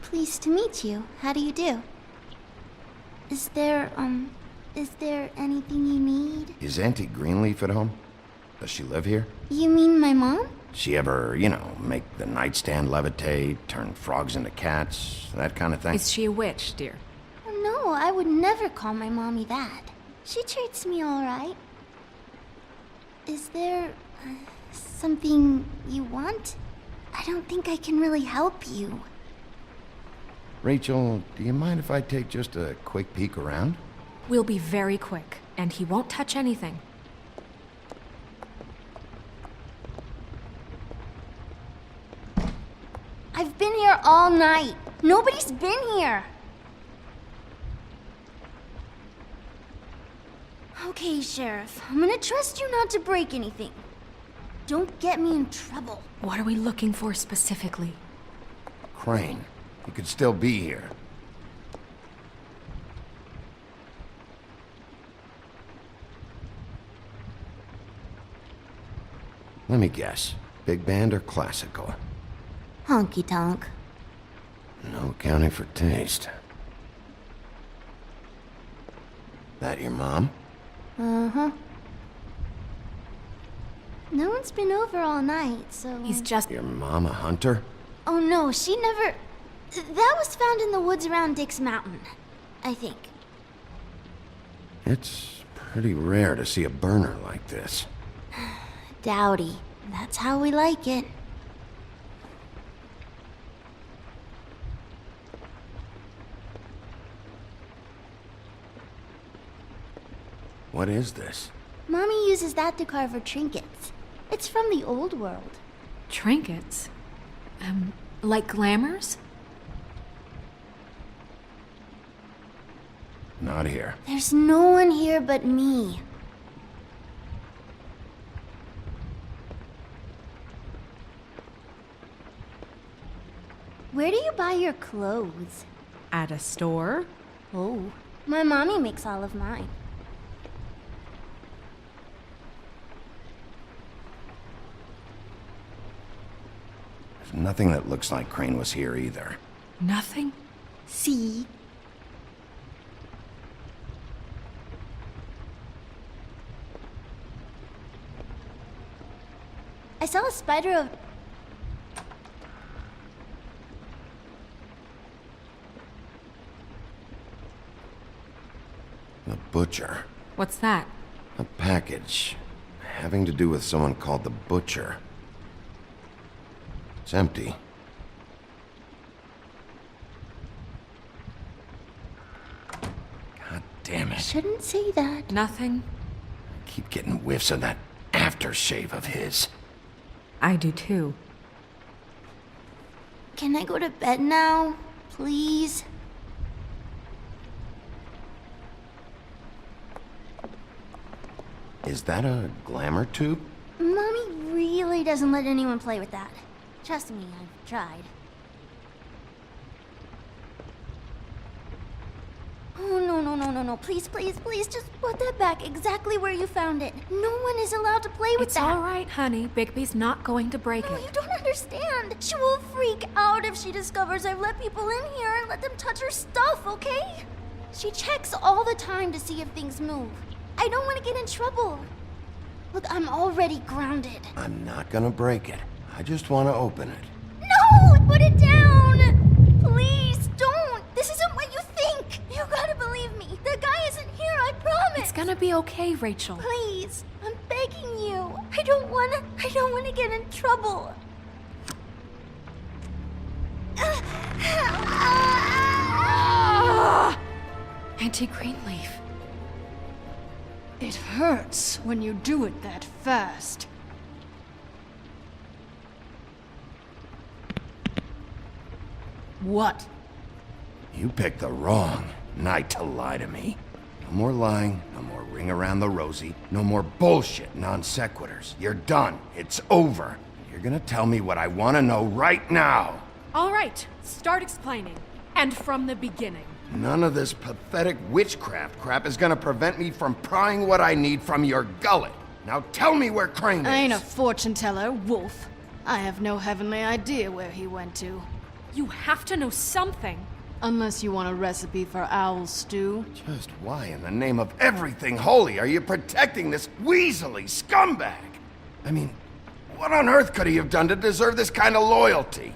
Pleased to meet you. How do you do? Is there anything you need? Is Auntie Greenleaf at home? Does she live here? You mean my mom? She ever, make the nightstand levitate, turn frogs into cats, that kind of thing? Is she a witch, dear? No, I would never call my mommy that. She treats me all right. Is there something you want? I don't think I can really help you. Rachel, do you mind if I take just a quick peek around? We'll be very quick, and he won't touch anything. I've been here all night. Nobody's been here. Okay, Sheriff. I'm gonna trust you not to break anything. Don't get me in trouble. What are we looking for specifically? Crane. He could still be here. Let me guess. Big band or classical? Honky tonk. No accounting for taste. That your mom? Uh-huh. No one's been over all night, so... He's just... Your mom a hunter? Oh no, she never... That was found in the woods around Dick's Mountain, I think. It's pretty rare to see a burner like this. Dowdy. That's how we like it. What is this? Mommy uses that to carve her trinkets. It's from the old world. Trinkets? Like glamours? Not here. There's no one here but me. Where do you buy your clothes? At a store? Oh, my mommy makes all of mine. There's nothing that looks like Crane was here either. Nothing? See? I saw a spider of... The Butcher. What's that? A package. Having to do with someone called the Butcher. It's empty. God damn it. Shouldn't say that. Nothing? I keep getting whiffs of that aftershave of his. I do too. Can I go to bed now? Please? Is that a glamour tube? Mommy really doesn't let anyone play with that. Trust me, I've tried. Oh, no. Please, just put that back exactly where you found it. No one is allowed to play with It's that. all right, honey. Bigby's not going to break No, it. you don't understand. She will freak out if she discovers I've let people in here and let them touch her stuff, okay? She checks all the time to see if things move. I don't want to get in trouble. Look, I'm already grounded. I'm not gonna break it. I just want to open it. No! Put it down! Please, don't! This isn't what you think! You gotta believe me. The guy isn't here, I promise! It's gonna be okay, Rachel. Please, I'm begging you. I don't wanna get in trouble. Auntie Greenleaf. It hurts when you do it that fast. What? You picked the wrong night to lie to me. No more lying, no more ring around the rosy, no more bullshit non sequiturs. You're done. It's over. You're gonna tell me what I want to know right now. All right, start explaining. And from the beginning. None of this pathetic witchcraft crap is gonna prevent me from prying what I need from your gullet. Now tell me where Crane is. I ain't a fortune teller, Wolf. I have no heavenly idea where he went to. You have to know something. Unless you want a recipe for owl stew. Just why in the name of everything holy are you protecting this weaselly scumbag? I mean, what on earth could he have done to deserve this kind of loyalty?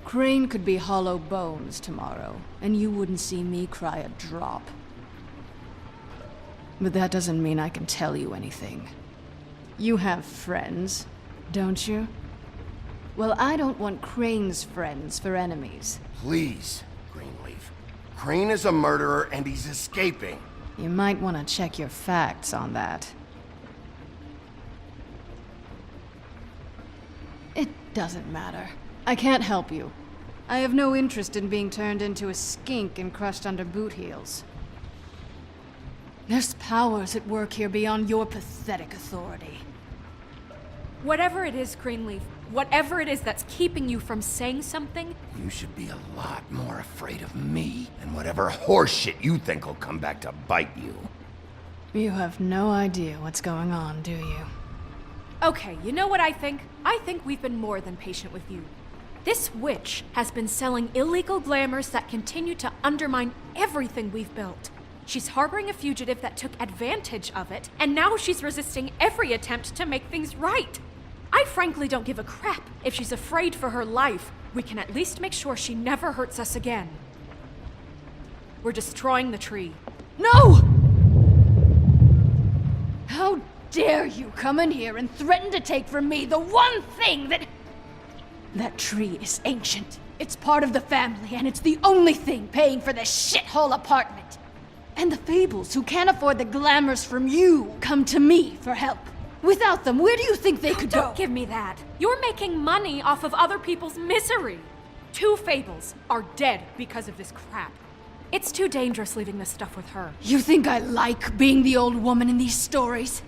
Crane could be hollow bones tomorrow, and you wouldn't see me cry a drop. But that doesn't mean I can tell you anything. You have friends, don't you? Well, I don't want Crane's friends for enemies. Please, Greenleaf. Crane is a murderer and he's escaping. You might want to check your facts on that. It doesn't matter. I can't help you. I have no interest in being turned into a skink and crushed under boot heels. There's powers at work here beyond your pathetic authority. Whatever it is, Greenleaf, whatever it is that's keeping you from saying something... You should be a lot more afraid of me and whatever horseshit you think will come back to bite you. You have no idea what's going on, do you? Okay, you know what I think? I think we've been more than patient with you. This witch has been selling illegal glamours that continue to undermine everything we've built. She's harboring a fugitive that took advantage of it, and now she's resisting every attempt to make things right. I frankly don't give a crap if she's afraid for her life. We can at least make sure she never hurts us again. We're destroying the tree. No! How dare you come in here and threaten to take from me the one thing that... That tree is ancient. It's part of the family, and it's the only thing paying for this shithole apartment. And the Fables, who can't afford the glamours from you, come to me for help. Without them, where do you think they could go? Don't give me that. You're making money off of other people's misery. 2 Fables are dead because of this crap. It's too dangerous leaving this stuff with her. You think I like being the old woman in these stories?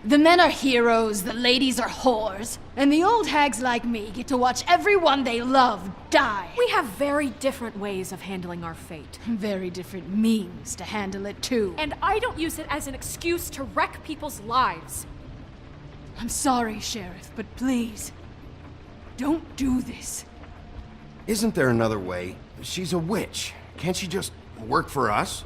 The men are heroes, the ladies are whores, and the old hags like me get to watch everyone they love die. We have very different ways of handling our fate. Very different means to handle it, too. And I don't use it as an excuse to wreck people's lives. I'm sorry, Sheriff, but please, don't do this. Isn't there another way? She's a witch. Can't she just work for us?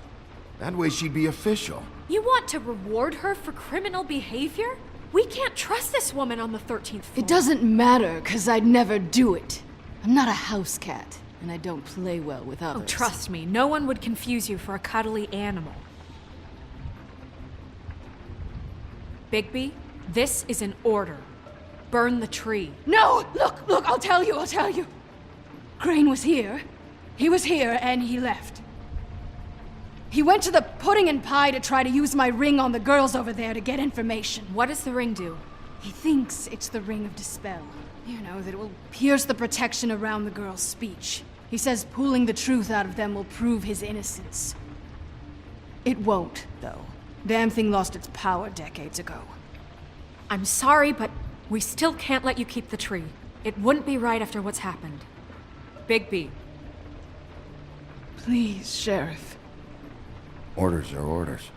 That way she'd be official. You want to reward her for criminal behavior? We can't trust this woman on the 13th floor. It doesn't matter, because I'd never do it. I'm not a house cat, and I don't play well with others. Oh, trust me, no one would confuse you for a cuddly animal. Bigby, this is an order. Burn the tree. No! Look, I'll tell you. Crane was here. He was here, and he left. He went to the pudding and pie to try to use my ring on the girls over there to get information. What does the ring do? He thinks it's the ring of dispel. You know, that it will pierce the protection around the girls' speech. He says pulling the truth out of them will prove his innocence. It won't, though. Damn thing lost its power decades ago. I'm sorry, but we still can't let you keep the tree. It wouldn't be right after what's happened. Bigby. Please, Sheriff. Orders are orders.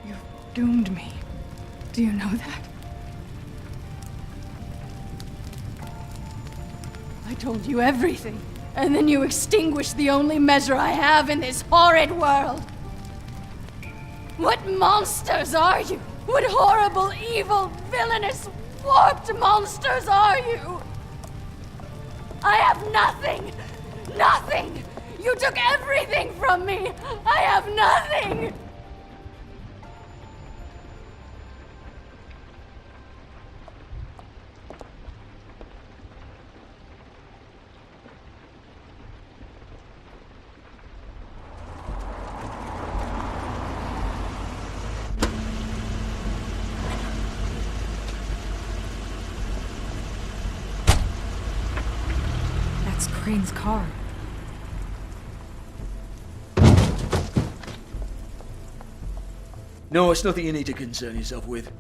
You've doomed me. Do you know that? I told you everything, and then you extinguished the only measure I have in this horrid world. What monsters are you? What horrible, evil, villainous, warped monsters are you? I have nothing! Nothing! You took everything from me! I have nothing! That's Crane's car. No, it's nothing you need to concern yourself with.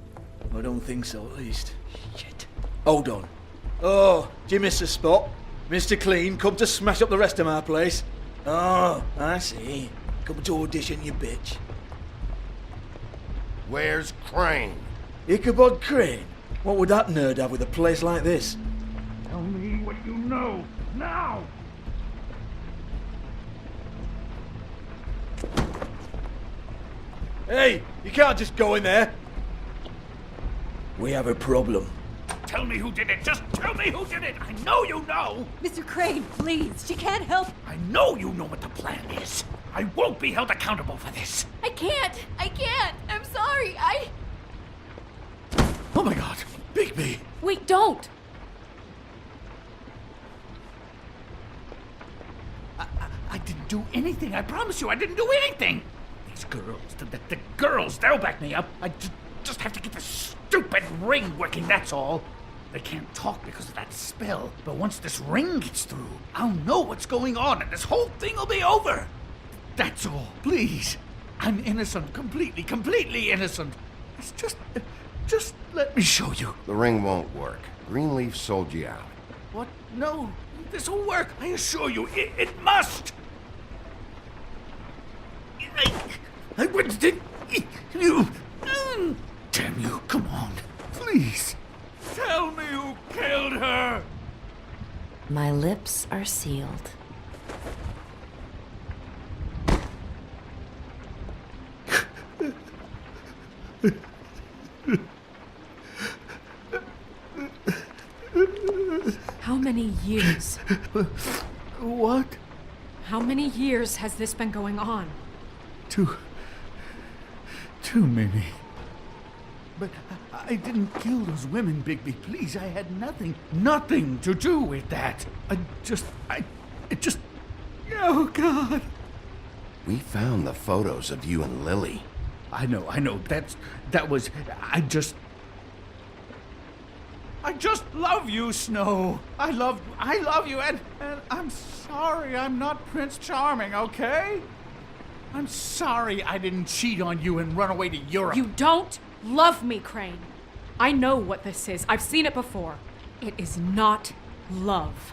I don't think so, at least. Shit. Hold on. Oh, do you miss a spot? Mr. Clean, come to smash up the rest of my place. Oh, I see. Come to audition, you bitch. Where's Crane? Ichabod Crane? What would that nerd have with a place like this? Tell me what you know, now! Hey, you can't just go in there. We have a problem. Tell me who did it. Just tell me who did it. I know you know. Mr. Crane, please. She can't help. I know you know what the plan is. I won't be held accountable for this. I can't! I'm sorry, Oh my god, Bigby. Wait, don't! I didn't do anything. I promise you, I didn't do anything. These girls, the girls, they'll back me up. I just have to get this stupid ring working, that's all. They can't talk because of that spell, but once this ring gets through, I'll know what's going on and this whole thing will be over. That's all, please. I'm innocent, completely innocent. It's just let me show you. The ring won't work. Greenleaf sold you out. What? No, this will work. I assure you, it must. I wouldn't. You. Damn you! Come on, please. Tell me who killed her. My lips are sealed. How many years? What? How many years has this been going on? Too many. But I didn't kill those women, Bigby. Please, I had nothing to do with that. It just. Oh, God. We found the photos of you and Lily. I know. That was. I just love you, Snow. I love you, and I'm sorry I'm not Prince Charming, okay? I'm sorry I didn't cheat on you and run away to Europe. You don't love me, Crane. I know what this is. I've seen it before. It is not love.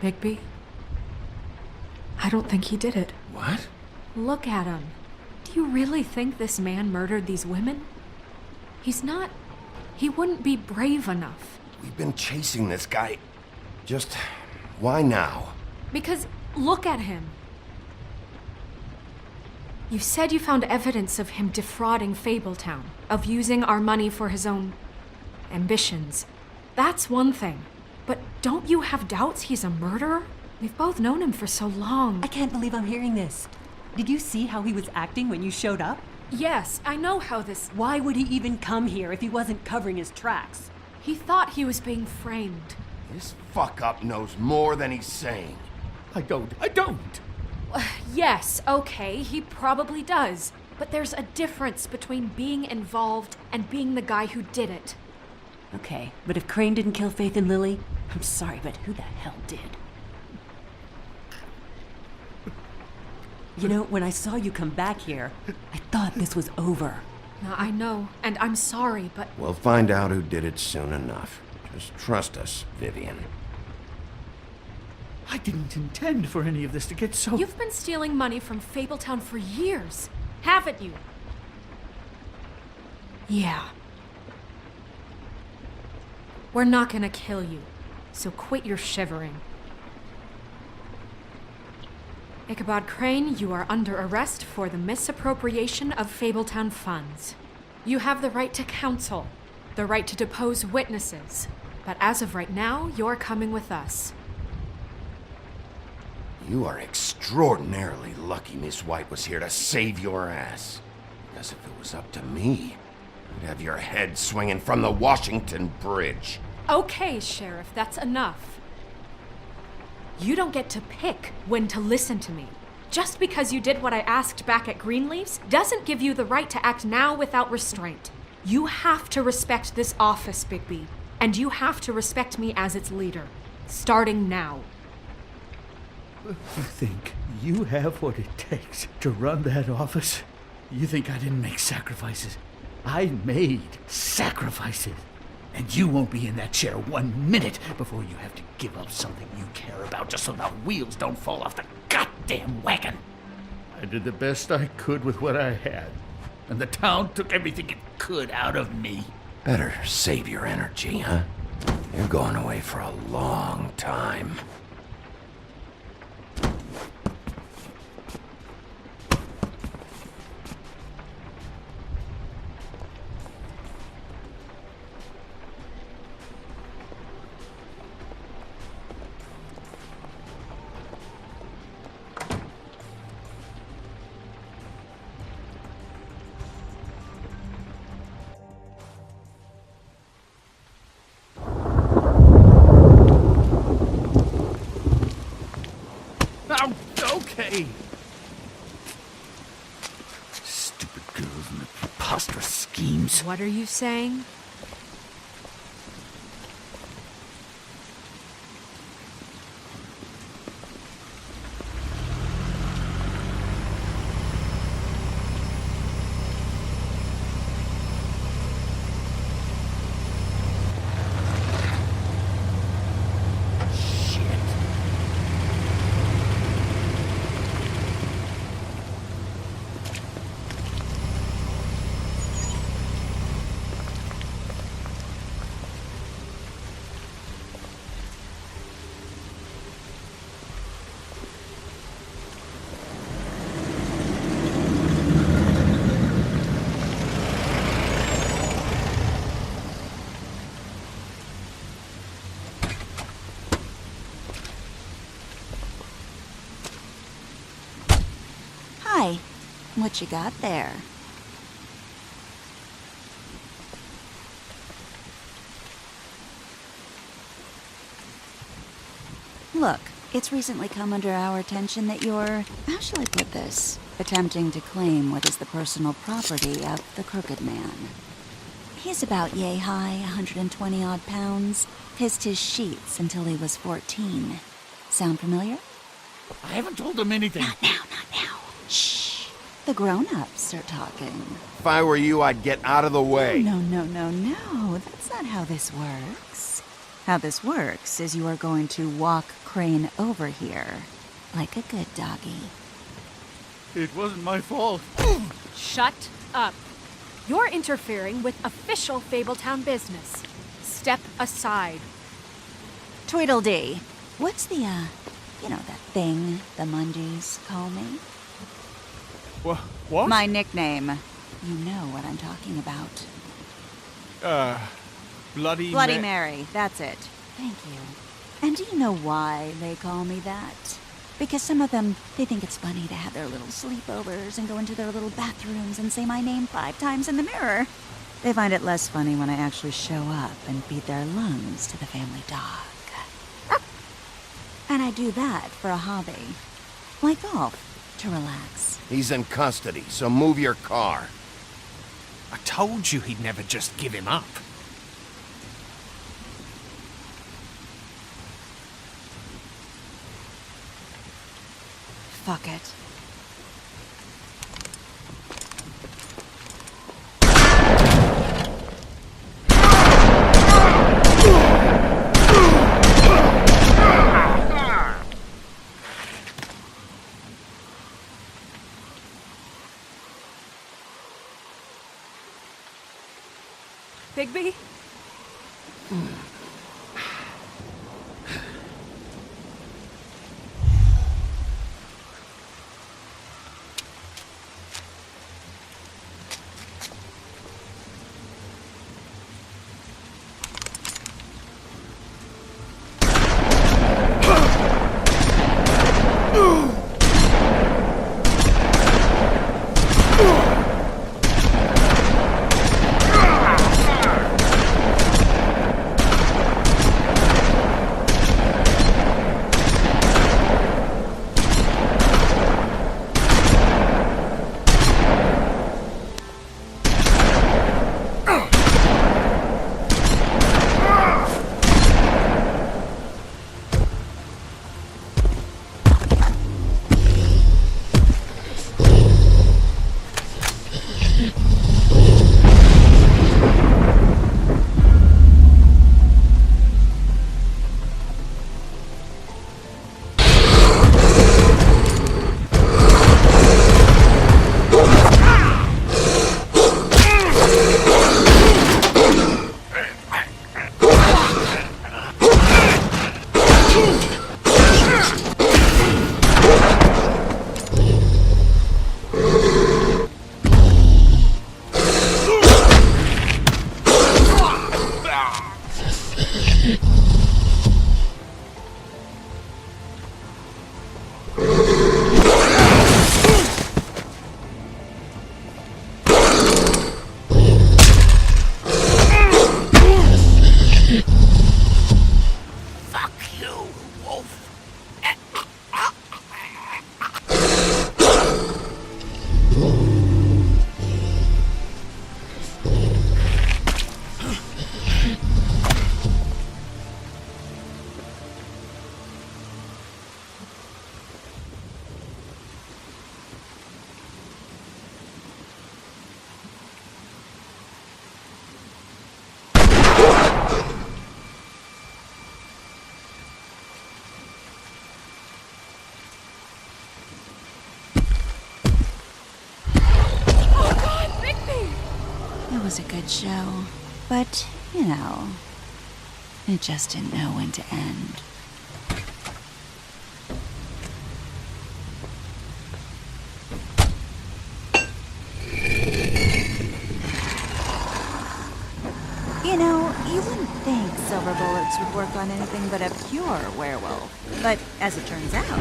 Bigby? I don't think he did it. What? Look at him. Do you really think this man murdered these women? He's not. He wouldn't be brave enough. We've been chasing this guy. Just why now? Because look at him. You said you found evidence of him defrauding Fabletown, of using our money for his own ambitions. That's one thing. But don't you have doubts he's a murderer? We've both known him for so long. I can't believe I'm hearing this. Did you see how he was acting when you showed up? Yes, I know how this... Why would he even come here if he wasn't covering his tracks? He thought he was being framed. This fuck-up knows more than he's saying. I don't. Yes, okay, he probably does. But there's a difference between being involved and being the guy who did it. Okay, but if Crane didn't kill Faith and Lily, I'm sorry, but who the hell did? You know, when I saw you come back here, I thought this was over. I know, and I'm sorry, but... We'll find out who did it soon enough. Just trust us, Vivian. I didn't intend for any of this to get so... You've been stealing money from Fabletown for years, haven't you? Yeah. We're not gonna kill you, so quit your shivering. Ichabod Crane, you are under arrest for the misappropriation of Fabletown funds. You have the right to counsel, the right to depose witnesses, but as of right now, you're coming with us. You are extraordinarily lucky Miss White was here to save your ass. Because if it was up to me, I'd have your head swinging from the Washington Bridge. Okay, Sheriff, that's enough. You don't get to pick when to listen to me. Just because you did what I asked back at Greenleaf's doesn't give you the right to act now without restraint. You have to respect this office, Bigby, and you have to respect me as its leader, starting now. You think you have what it takes to run that office? You think I didn't make sacrifices? I made sacrifices. And you won't be in that chair 1 minute before you have to give up something you care about just so the wheels don't fall off the goddamn wagon. I did the best I could with what I had, and the town took everything it could out of me. Better save your energy, huh? You're going away for a long time. Okay. Stupid girls and their preposterous schemes. What are you saying? Hi. What you got there? Look, it's recently come under our attention that you're, how shall I put this, attempting to claim what is the personal property of the Crooked Man. He's about yay high, 120 odd pounds, pissed his sheets until he was 14. Sound familiar? I haven't told him anything. Not now. Shh. The grown-ups are talking. If I were you, I'd get out of the way. No. That's not how this works. How this works is you are going to walk Crane over here, like a good doggy. It wasn't my fault. Shut up. You're interfering with official Fabletown business. Step aside. Tweedledee. What's the, that thing the Mungies call me? What? My nickname. You know what I'm talking about. Bloody Mary, that's it. Thank you. And do you know why they call me that? Because some of them, they think it's funny to have their little sleepovers and go into their little bathrooms and say my name 5 times in the mirror. They find it less funny when I actually show up and feed their lungs to the family dog. And I do that for a hobby. Like golf, to relax. He's in custody, so move your car. I told you he'd never just give him up. Fuck it. Bigby? It was a good show, but, you know, it just didn't know when to end. You know, you wouldn't think silver bullets would work on anything but a pure werewolf. But as it turns out,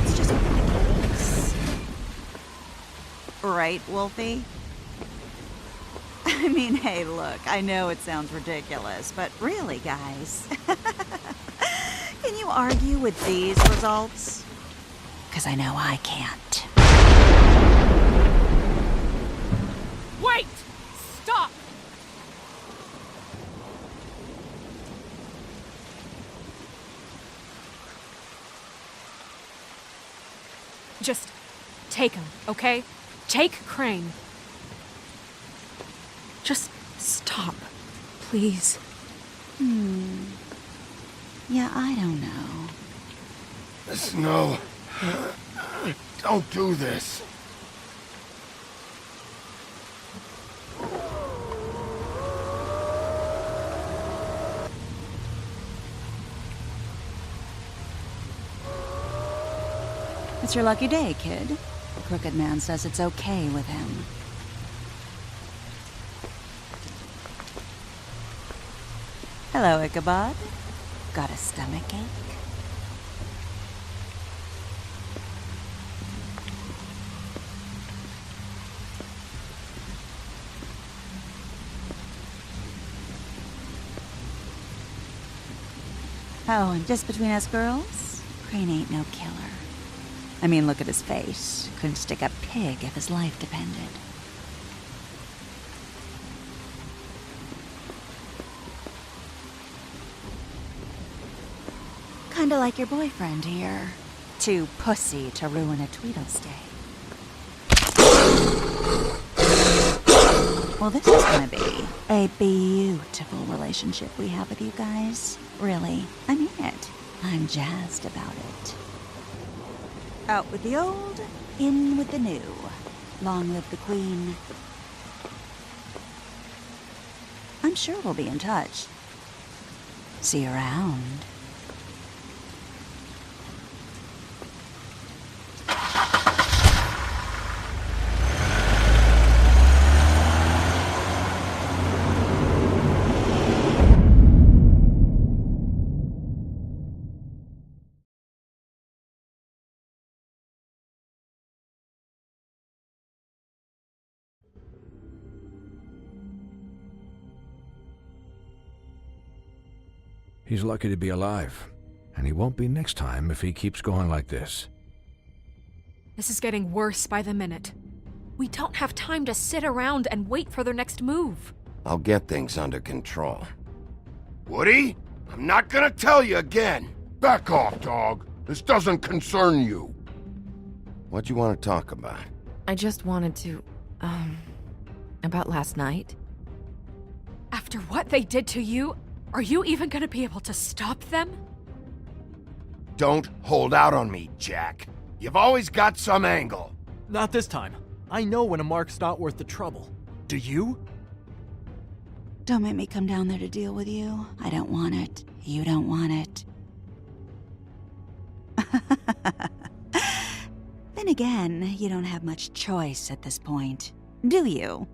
it's just not the case. Right, Wolfie? I mean, hey, look, I know it sounds ridiculous, but really, guys, can you argue with these results? Because I know I can't. Wait! Stop! Just take him, okay? Take Crane. Just stop, please. Yeah, I don't know. Snow, don't do this. It's your lucky day, kid. The Crooked Man says it's okay with him. Hello, Ichabod. Got a stomachache? Oh, and just between us girls, Crane ain't no killer. I mean, look at his face. Couldn't stick a pig if his life depended. Kinda like your boyfriend here. Too pussy to ruin a Tweedle stay. Well, this is gonna be a beautiful relationship we have with you guys. Really, I mean it. I'm jazzed about it. Out with the old, in with the new. Long live the Queen. I'm sure we'll be in touch. See you around. He's lucky to be alive, and he won't be next time if he keeps going like this. This is getting worse by the minute. We don't have time to sit around and wait for their next move. I'll get things under control. Woody, I'm not gonna tell you again. Back off, dog. This doesn't concern you. What you want to talk about? I just wanted to, about last night. After what they did to you, are you even gonna be able to stop them? Don't hold out on me, Jack. You've always got some angle. Not this time. I know when a mark's not worth the trouble. Do you? Don't make me come down there to deal with you. I don't want it. You don't want it. Then again, you don't have much choice at this point, do you?